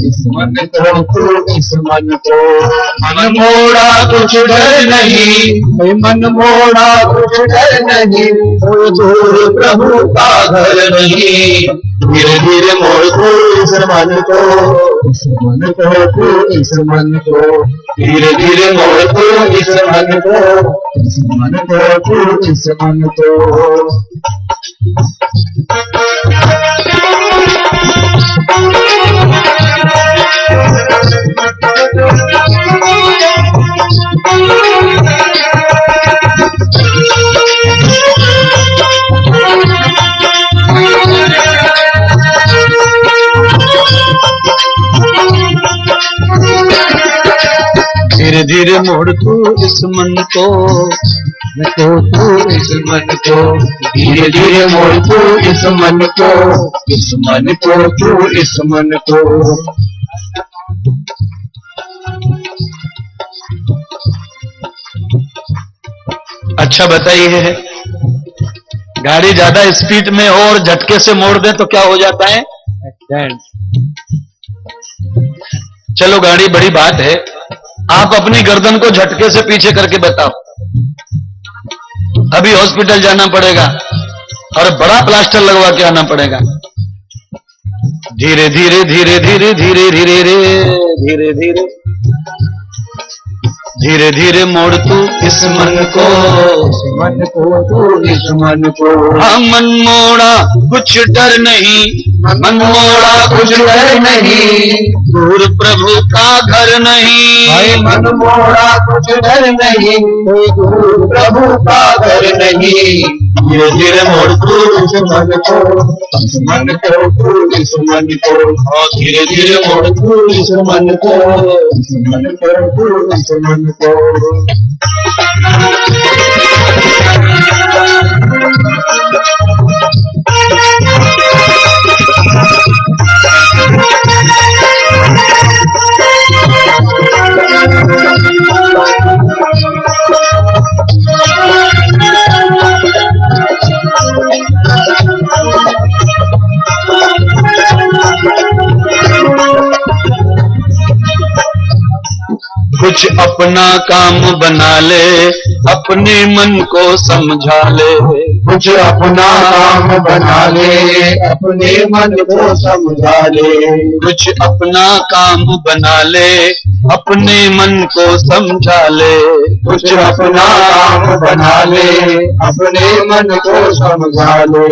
इस मन को तू इस मन को। मन मोड़ा कुछ डर नहीं, मन मोड़ा कुछ डर नहीं, और दूर प्रभु का घर नहीं। धीरे धीरे मोड़ तू इस मन को, इस मन को तू इस मन को, धीरे धीरे मोड़ तू इस मन को, इस मन को तू इस मन को। धीरे धीरे मोड़ तू इस मन को, तू इस मन को, धीरे धीरे मोड़ तू इस मन को, इस मन को तू इस मन को। अच्छा बताइए, गाड़ी ज्यादा स्पीड में हो और झटके से मोड़ दे तो क्या हो जाता है? चलो गाड़ी बड़ी बात है, आप अपनी गर्दन को झटके से पीछे करके बताओ। अभी हॉस्पिटल जाना पड़ेगा और बड़ा प्लास्टर लगवा के आना पड़ेगा। धीरे धीरे धीरे धीरे धीरे धीरे धीरे धीरे धीरे धीरे मोड़ तू इस मन को, मन को तू इस मन को। हाँ मन मोड़ा कुछ डर नहीं, मन मोड़ा कुछ डर नहीं, दूर प्रभु का घर नहीं। भाई मन मोड़ा कुछ डर नहीं, दूर प्रभु का घर नहीं। धीरे धीरे मोड़ तू इस मन को, इस मन को तू इस मन को। और धीरे धीरे मोड़ तू इस मन को, इस मन को तू इस मन को। कुछ अपना काम बना ले, अपने मन को समझा ले। कुछ अपना काम बना ले, अपने मन को समझा ले। कुछ अपना काम बना ले, अपने मन को समझा ले। कुछ अपना काम बना ले, अपने मन को समझा ले।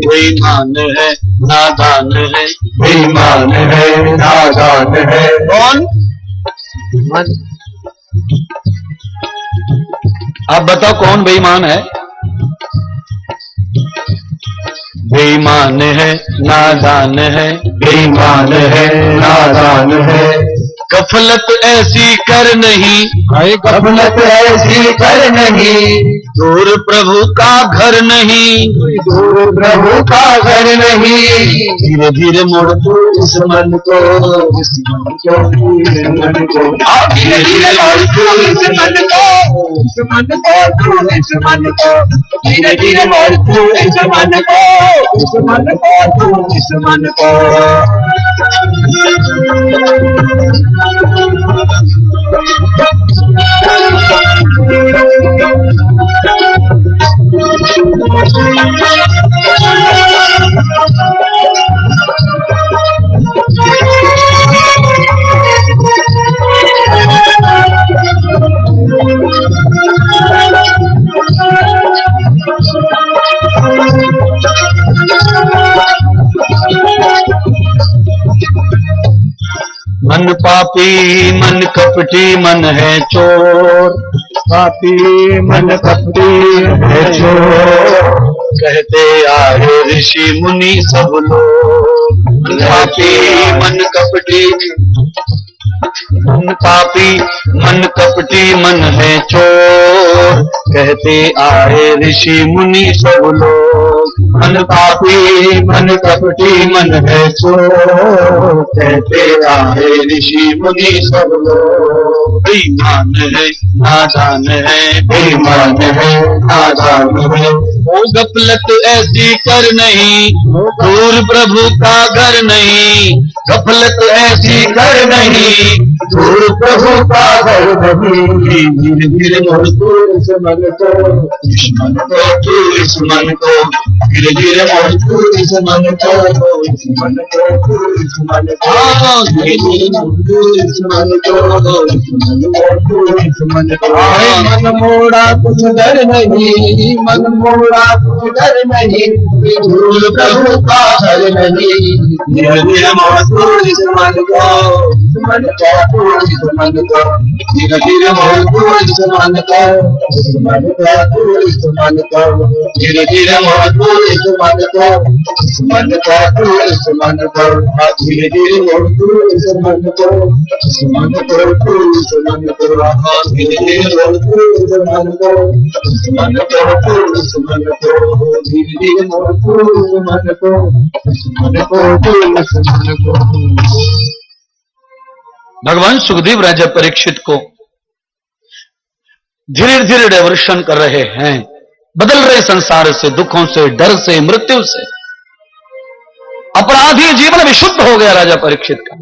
बेईमान है नादान है, बेईमान है नादान है। कौन? आप बताओ कौन बेईमान है? बेईमान है नादान है, बेईमान है नादान है। गफलत ऐसी कर नहीं, गफलत ऐसी कर नहीं, दूर प्रभु का घर नहीं। दूर प्रभु का घर नहीं। धीरे धीरे मोड़ तू इस मन को, इस मन को, इस मन को। धीरे धीरे मोड़ तू इस मन को, इस मन को तू इस मन को। धीरे धीरे मोड़ तू इस मन को, इस मन को तू इस मन को। मन पापी मन कपटी मन है चोर, पापी मन कपटी है चोर। कहते आए ऋषि मुनि सब लोग। पापी मन कपटी, पापी मन कपटी मन है चोर, कहते आए ऋषि मुनि सब लोग। मन पापी मन कपटी मन है चोर, कहते आए ऋषि मुनि सब लोग। बेईमान है नादान है, बेईमान है नादान है, वो गफलत ऐसी कर नहीं, दूर प्रभु का घर नहीं। गफलत ऐसी कर नहीं, दूर प्रभु का घर नहीं। धीरे धीरे मोड़ तू इस मन को, दुश्मन को तू इस मन को, धीरे धीरे मोड़ तू इस मन को, इस मन को तू इस मन को, धीरे धीरे मोड़ तू इस मन को, इस मन को तू इस मन को। मन मोड़ा कुछ डर नहीं, मन मोड़ा कुछ डर नहीं, दूर प्रभु का घर नहीं। धीरे धीरे मोड़ तू इस मन को, इस मन को तू इस मन को, धीरे धीरे मोड़ तू इस मन को, इस मन को तू इस मन को, धीरे धीरे मोड़ तू इस मन को, इस मन को तू इस मन को, धीरे धीरे मोड़ तू इस मन को, इस मन को तू इस मन को, धीरे धीरे मोड़ तू इस मन को, इस मन को तू इस मन को, धीरे धीरे मोड़ तू इस मन को, इस मन को तू इस मन को। भगवान सुखदेव राजा परीक्षित को धीरे धीरे डाइवर्शन कर रहे हैं, बदल रहे संसार से, दुखों से, डर से, मृत्यु से। अपराधी जीवन विशुद्ध हो गया राजा परीक्षित का।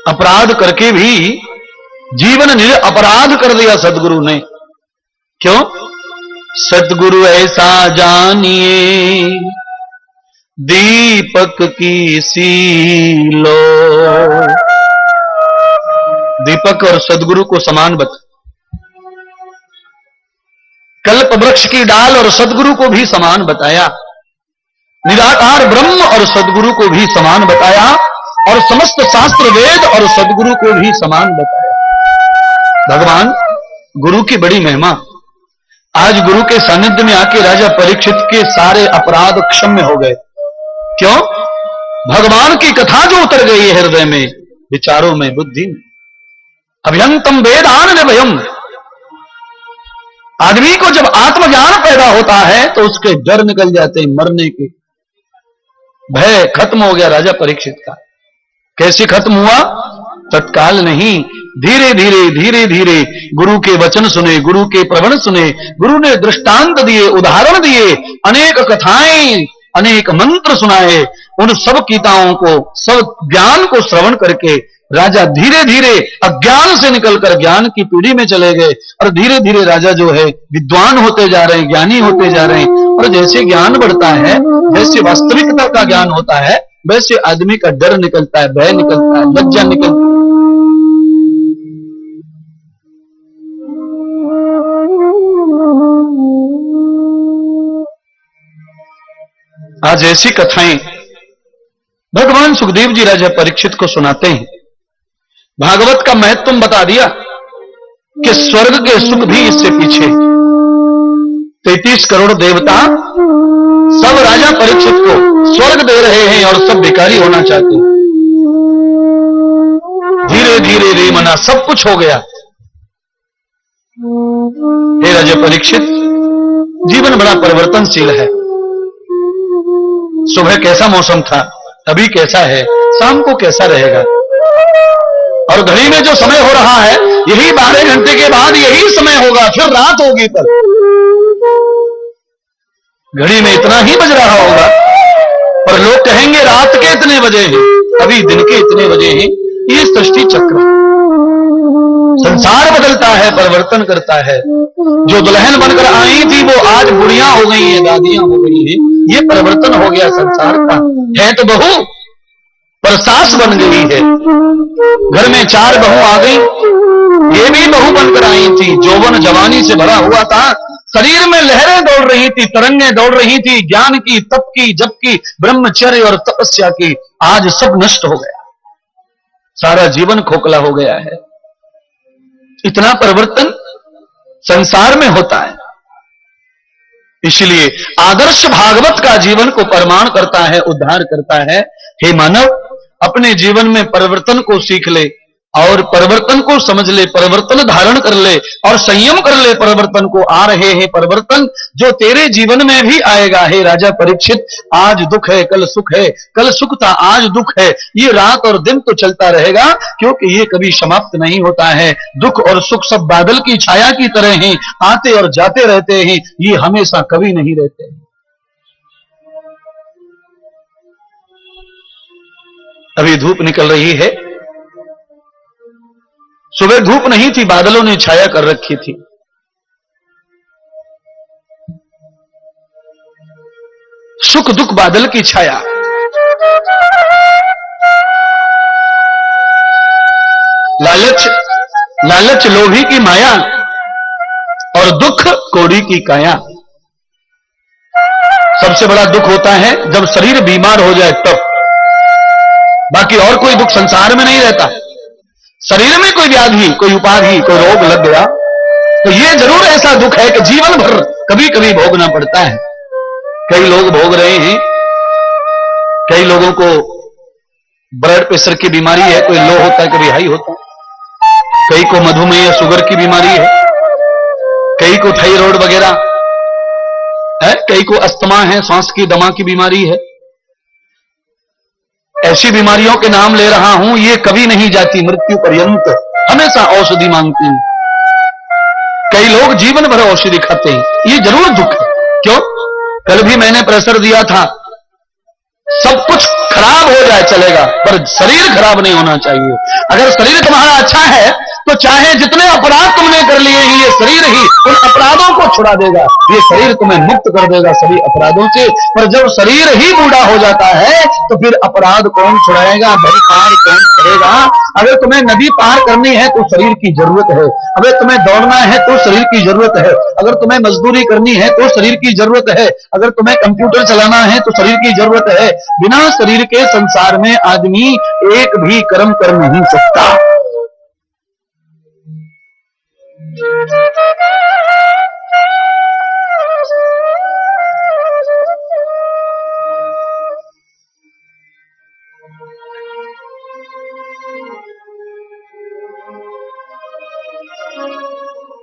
अपराध करके भी जीवन अपराध कर दिया सदगुरु ने। क्यों? सदगुरु ऐसा जानिए दीपक की सीलो। दीपक और सदगुरु को समान बता, कल्प वृक्ष की डाल और सदगुरु को भी समान बताया, निराकार ब्रह्म और सदगुरु को भी समान बताया, और समस्त शास्त्र वेद और सदगुरु को भी समान बताया। भगवान गुरु की बड़ी महिमा। आज गुरु के सानिध्य में आके राजा परीक्षित के सारे अपराध क्षम्य हो गए। क्यों? भगवान की कथा जो उतर गई है हृदय में, विचारों में, बुद्धि में। अभ्यंतम वेदान निर्भयम। आदमी को जब आत्मज्ञान पैदा होता है तो उसके डर निकल जाते हैं, मरने के भय खत्म हो गया राजा परीक्षित का। कैसे खत्म हुआ? तत्काल नहीं, धीरे धीरे धीरे धीरे गुरु के वचन सुने, गुरु के प्रवचन सुने, गुरु ने दृष्टांत दिए, उदाहरण दिए, अनेक कथाएं, अनेक मंत्र सुनाए। उन सब गीताओं को, सब ज्ञान को श्रवण करके राजा धीरे धीरे अज्ञान से निकलकर ज्ञान की पीढ़ी में चले गए, और धीरे धीरे राजा जो है विद्वान होते जा रहे हैं, ज्ञानी होते जा रहे हैं। और जैसे ज्ञान बढ़ता है, जैसे वास्तविकता का ज्ञान होता है, वैसे आदमी का डर निकलता है, भय निकलता है, लज्जा निकलती है। आज ऐसी कथाएं भगवान सुखदेव जी राजा परीक्षित को सुनाते हैं। भागवत का महत्व बता दिया कि स्वर्ग के सुख भी इससे पीछे। 33 करोड़ देवता सब राजा परीक्षित को स्वर्ग दे रहे हैं और सब भिखारी होना चाहते हैं। धीरे धीरे रे मना सब कुछ हो गया। हे राजा परीक्षित, जीवन बड़ा परिवर्तनशील है। सुबह कैसा मौसम था, अभी कैसा है, शाम को कैसा रहेगा, और घड़ी में जो समय हो रहा है, यही 12 घंटे के बाद यही समय होगा, फिर रात होगी। पर घड़ी में इतना ही बज रहा होगा, पर लोग कहेंगे रात के इतने बजे हैं, अभी दिन के इतने बजे हैं। ये सृष्टि चक्र, संसार बदलता है, परिवर्तन करता है। जो दुल्हन बनकर आई थी वो आज बुढ़ियां हो गई है, दादियां हो गई है। ये परिवर्तन हो गया संसार का। है तो बहू, पर सास बन गई है। घर में 4 बहू आ गई, ये भी बहू बनकर आई थी। यौवन जवानी से भरा हुआ था, शरीर में लहरें दौड़ रही थी, तरंगें दौड़ रही थी, ज्ञान की, तप की, जप की, ब्रह्मचर्य और तपस्या की। आज सब नष्ट हो गया, सारा जीवन खोखला हो गया है। इतना परिवर्तन संसार में होता है। इसलिए आदर्श भागवत का जीवन को प्रमाण करता है, उद्धार करता है। हे मानव, अपने जीवन में परिवर्तन को सीख ले और परिवर्तन को समझ ले, परिवर्तन धारण कर ले और संयम कर ले परिवर्तन को। आ रहे हैं परिवर्तन जो तेरे जीवन में भी आएगा। हे राजा परीक्षित, आज दुख है कल सुख है, कल सुख था आज दुख है। ये रात और दिन तो चलता रहेगा, क्योंकि ये कभी समाप्त नहीं होता है। दुख और सुख सब बादल की छाया की तरह हैं, आते और जाते रहते हैं, ये हमेशा कभी नहीं रहते। अभी धूप निकल रही है, सुबह धूप नहीं थी, बादलों ने छाया कर रखी थी। सुख दुख बादल की छाया। लालच लोभी की माया और दुख कोड़ी की काया। सबसे बड़ा दुख होता है जब शरीर बीमार हो जाए तब। बाकी और कोई दुख संसार में नहीं रहता। शरीर में कोई व्याधि, कोई उपाधि, कोई रोग लग गया तो ये जरूर ऐसा दुख है कि जीवन भर कभी कभी भोगना पड़ता है। कई लोग भोग रहे हैं, कई लोगों को ब्लड प्रेशर की बीमारी है, कोई लो होता है कभी हाई होता है, कई को मधुमेह या शुगर की बीमारी है, कई को थायराइड वगैरह है, कई को अस्थमा है, सांस की दमा की बीमारी है। ऐसी बीमारियों के नाम ले रहा हूं, ये कभी नहीं जाती, मृत्यु पर्यंत हमेशा औषधि मांगती हैं। कई लोग जीवन भर औषधि खाते हैं, ये जरूर दुख है। क्यों? कल भी मैंने प्रेशर दिया था, सब कुछ खराब हो जाए चलेगा, पर शरीर खराब नहीं होना चाहिए। अगर शरीर तुम्हारा अच्छा है तो चाहे जितने अपराध तुमने कर लिए हैं, ये शरीर ही उन अपराधों को छुड़ा देगा, ये शरीर तुम्हें मुक्त कर देगा सभी अपराधों से। पर जब शरीर ही बूढ़ा हो जाता है तो फिर अपराध कौन छुड़ाएगा, भरी पार कौन करेगा? अगर तुम्हें नदी पार करनी है तो शरीर की जरूरत है, अगर तुम्हें दौड़ना है तो शरीर की जरूरत है, अगर तुम्हें मजदूरी करनी है तो शरीर की जरूरत है, अगर तुम्हें कंप्यूटर चलाना है तो शरीर की जरूरत है। बिना शरीर के संसार में आदमी एक भी कर्म कर नहीं सकता।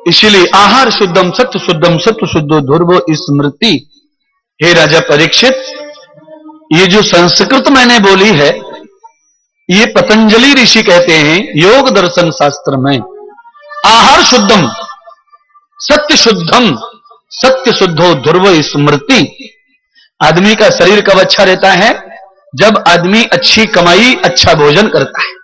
इसीलिए आहार शुद्धम सत्य शुद्धम सत्व शुद्धो ध्रुव स्मृति। हे राजा परीक्षित, ये जो संस्कृत मैंने बोली है ये पतंजलि ऋषि कहते हैं योग दर्शन शास्त्र में। आहार शुद्धम सत्य शुद्धम सत्य शुद्धो ध्रुव स्मृति। आदमी का शरीर कब अच्छा रहता है? जब आदमी अच्छी कमाई, अच्छा भोजन करता है।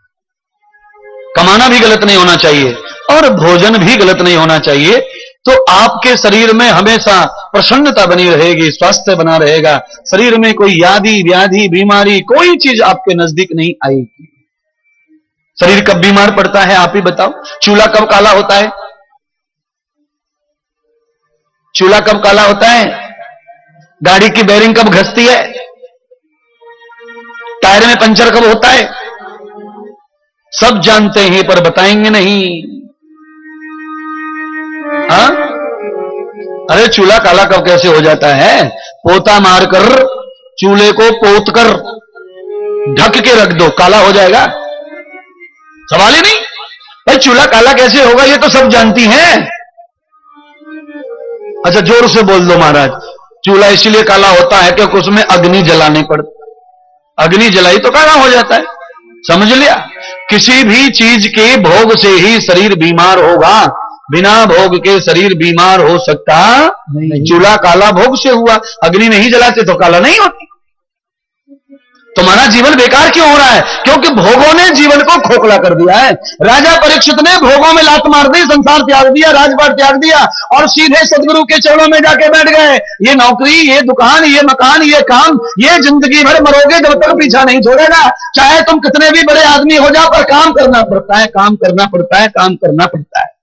कमाना भी गलत नहीं होना चाहिए और भोजन भी गलत नहीं होना चाहिए, तो आपके शरीर में हमेशा प्रसन्नता बनी रहेगी, स्वास्थ्य बना रहेगा। शरीर में कोई यादि व्याधि बीमारी कोई चीज आपके नजदीक नहीं आएगी। शरीर कब बीमार पड़ता है आप ही बताओ? चूल्हा कब काला होता है? चूल्हा कब काला होता है? गाड़ी की बेरिंग कब घसती है? टायर में पंचर कब होता है? सब जानते हैं पर बताएंगे नहीं। हाँ? अरे चूल्हा काला कब कैसे हो जाता है? पोता मारकर चूल्हे को पोत कर ढक के रख दो, काला हो जाएगा? सवाल ही नहीं। भाई चूल्हा काला कैसे होगा ये तो सब जानती हैं। अच्छा जोर से बोल दो महाराज। चूल्हा इसलिए काला होता है क्योंकि उसमें अग्नि जलानी पड़ती, अग्नि जलाई तो काला हो जाता है। समझ लिया? किसी भी चीज के भोग से ही शरीर बीमार होगा, बिना भोग के शरीर बीमार हो सकता नहीं। चूल्हा काला भोग से हुआ, अग्नि नहीं जलाते तो काला नहीं होती। तुम्हारा जीवन बेकार क्यों हो रहा है? क्योंकि भोगों ने जीवन को खोखला कर दिया है। राजा परीक्षित ने भोगों में लात मार दी, संसार त्याग दिया, राजपाट त्याग दिया और सीधे सदगुरु के चरणों में जाके बैठ गए। ये नौकरी, ये दुकान, ये मकान, ये काम, ये जिंदगी भर मरोगे जब तक पीछा नहीं छोड़ेगा। चाहे तुम कितने भी बड़े आदमी हो जाओ, पर काम करना पड़ता है, काम करना पड़ता है, काम करना पड़ता है।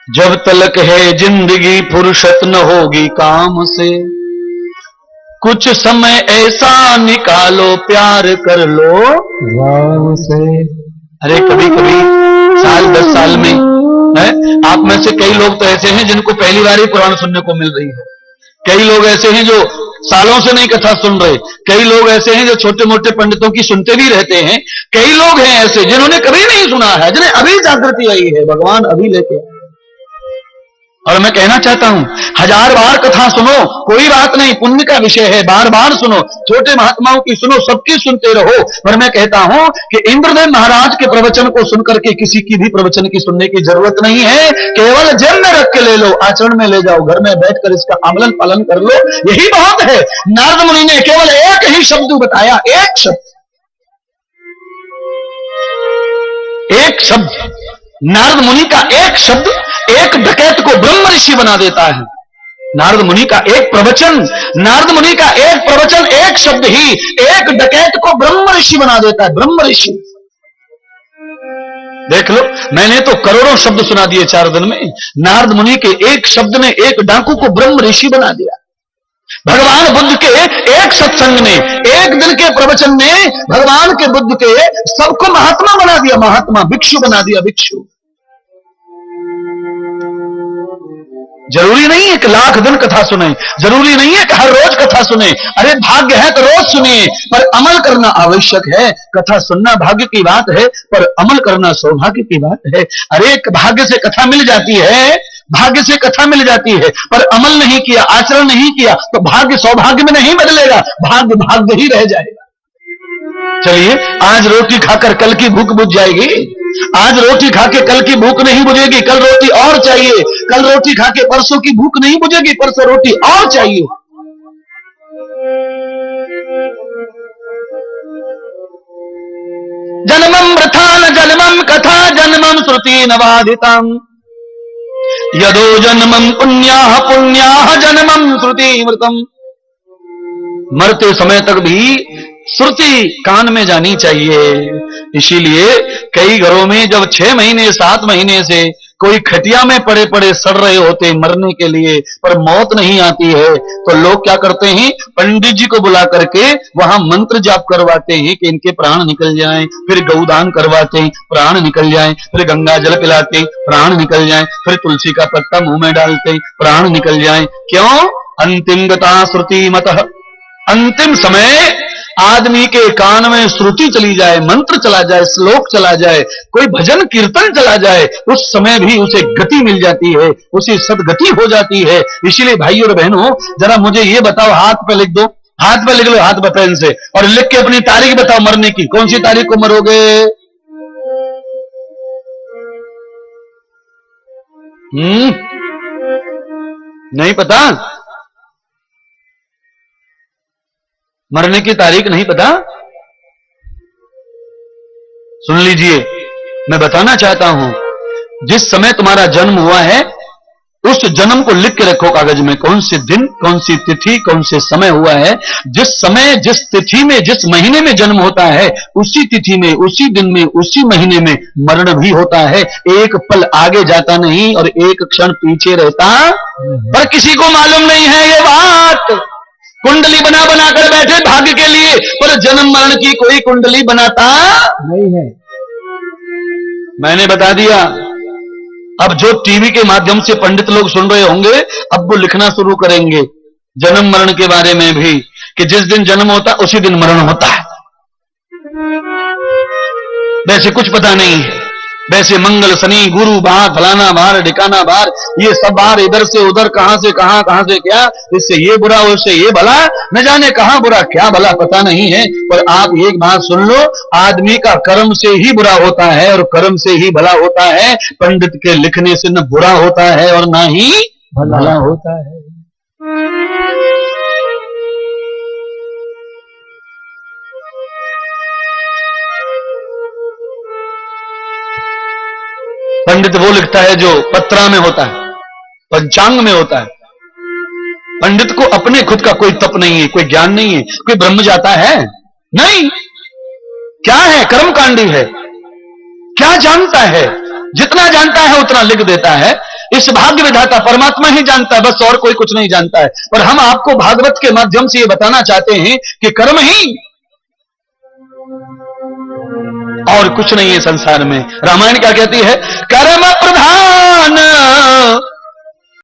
जब तलक है जिंदगी फुर्सत न होगी काम से, कुछ समय ऐसा निकालो प्यार कर लो राम से। अरे कभी कभी साल 10 साल में है, आप में से कई लोग तो ऐसे हैं जिनको पहली बार ही पुराण सुनने को मिल रही है, कई लोग ऐसे हैं जो सालों से नहीं कथा सुन रहे, कई लोग ऐसे हैं जो छोटे मोटे पंडितों की सुनते भी रहते हैं, कई लोग हैं ऐसे जिन्होंने कभी नहीं सुना है, जिन्हें अभी जागृति आई है, भगवान अभी लेके। और मैं कहना चाहता हूं 1000 बार कथा सुनो, कोई बात नहीं, पुण्य का विषय है, बार बार सुनो, छोटे महात्माओं की सुनो, सबकी सुनते रहो। पर मैं कहता हूं कि इंद्रदेव महाराज के प्रवचन को सुनकर के किसी की भी प्रवचन की सुनने की जरूरत नहीं है, केवल जेब में रख के ले लो, आचरण में ले जाओ, घर में बैठकर इसका अमलन पालन कर लो, यही बहुत है। नारद मुनि ने केवल एक ही शब्द बताया, एक शब्द, नारद मुनि का एक शब्द एक डकैत को ब्रह्म ऋषि बना देता है। नारद मुनि का एक प्रवचन, नारद मुनि का एक प्रवचन, एक शब्द ही एक डकैत को ब्रह्म ऋषि बना देता है, ब्रह्म ऋषि। देख लो, मैंने तो करोड़ों शब्द सुना दिए 4 दिन में, नारद मुनि के एक शब्द ने एक डाकू को ब्रह्म ऋषि बना दिया। भगवान बुद्ध के एक सत्संग ने, एक दिन के प्रवचन ने भगवान के बुद्ध के सबको महात्मा बना दिया, महात्मा, भिक्षु बना दिया, भिक्षु। जरूरी नहीं है कि लाख दिन कथा सुने, जरूरी नहीं है कि हर रोज कथा सुने, अरे भाग्य है तो रोज सुनिए, पर अमल करना आवश्यक है। कथा सुनना भाग्य की बात है, पर अमल करना सौभाग्य की बात है। अरे भाग्य से कथा मिल जाती है, भाग्य से कथा मिल जाती है, पर अमल नहीं किया, आचरण नहीं किया, तो भाग्य सौभाग्य में नहीं बदलेगा, भाग्य भाग्य ही रह जाएगा। चलिए, आज रोटी खाकर कल की भूख बुझ जाएगी, आज रोटी खा के कल की भूख नहीं बुझेगी, कल रोटी और चाहिए, कल रोटी खा के परसों की भूख नहीं बुझेगी, परसों रोटी और चाहिए। जन्मम वृथा न जन्मम कथा जन्मम श्रुति नवादितम यदो जन्मम पुण्याः पुण्याः जन्मम श्रुति मृतम। मरते समय तक भी श्रुति कान में जानी चाहिए। इसीलिए कई घरों में जब 6 महीने 7 महीने से कोई खटिया में पड़े पड़े सड़ रहे होते मरने के लिए, पर मौत नहीं आती है, तो लोग क्या करते हैं, पंडित जी को बुला करके वहां मंत्र जाप करवाते हैं कि इनके प्राण निकल जाएं, फिर गौदान करवाते हैं, प्राण निकल जाएं, फिर गंगा जल पिलाते हैं, प्राण निकल जाएं, फिर तुलसी का पत्ता मुंह में डालते हैं, प्राण निकल जाएं। क्यों? अंतिम गता श्रुति मतः। अंतिम समय आदमी के कान में श्रुति चली जाए, मंत्र चला जाए, श्लोक चला जाए, कोई भजन कीर्तन चला जाए, उस समय भी उसे गति मिल जाती है, उसे सदगति हो जाती है। इसीलिए भाई और बहनों, जरा मुझे ये बताओ, हाथ पे लिख दो, हाथ पे लिख लो, हाथ पे पेन से, और लिख के अपनी तारीख बताओ मरने की, कौन सी तारीख को मरोगे? नहीं पता? मरने की तारीख नहीं पता? सुन लीजिए, मैं बताना चाहता हूं, जिस समय तुम्हारा जन्म हुआ है उस जन्म को लिख के रखो कागज में, कौन से दिन, कौन सी तिथि, कौन से समय हुआ है। जिस समय, जिस तिथि में, जिस महीने में जन्म होता है, उसी तिथि में, उसी दिन में, उसी महीने में मरण भी होता है। एक पल आगे जाता नहीं और एक क्षण पीछे रहता, पर किसी को मालूम नहीं है ये बात। कुंडली बना बना कर बैठे भाग्य के लिए, पर जन्म मरण की कोई कुंडली बनाता नहीं है। मैंने बता दिया। अब जो टीवी के माध्यम से पंडित लोग सुन रहे होंगे, अब वो लिखना शुरू करेंगे जन्म मरण के बारे में भी, कि जिस दिन जन्म होता उसी दिन मरण होता है। वैसे कुछ पता नहीं है, वैसे मंगल शनि गुरु बार, फलाना बार, ढिकाना बार, ये सब बार इधर से उधर, कहां से कहां, कहां से क्या, इससे ये बुरा, उससे ये भला, न जाने कहां बुरा क्या भला पता नहीं है। पर आप एक बात सुन लो, आदमी का कर्म से ही बुरा होता है और कर्म से ही भला होता है। पंडित के लिखने से न बुरा होता है और ना ही भला होता है। पंडित वो लिखता है जो पत्रा में होता है, पंचांग में होता है। पंडित को अपने खुद का कोई तप नहीं है, कोई ज्ञान नहीं है, कोई ब्रह्म जाता है नहीं। क्या है? कर्मकांडी है। क्या जानता है? जितना जानता है उतना लिख देता है। इस भाग्य विधाता परमात्मा ही जानता है, बस और कोई कुछ नहीं जानता है। पर हम आपको भागवत के माध्यम से ये बताना चाहते हैं कि कर्म ही और कुछ नहीं है संसार में। रामायण क्या कहती है? कर्म प्रधान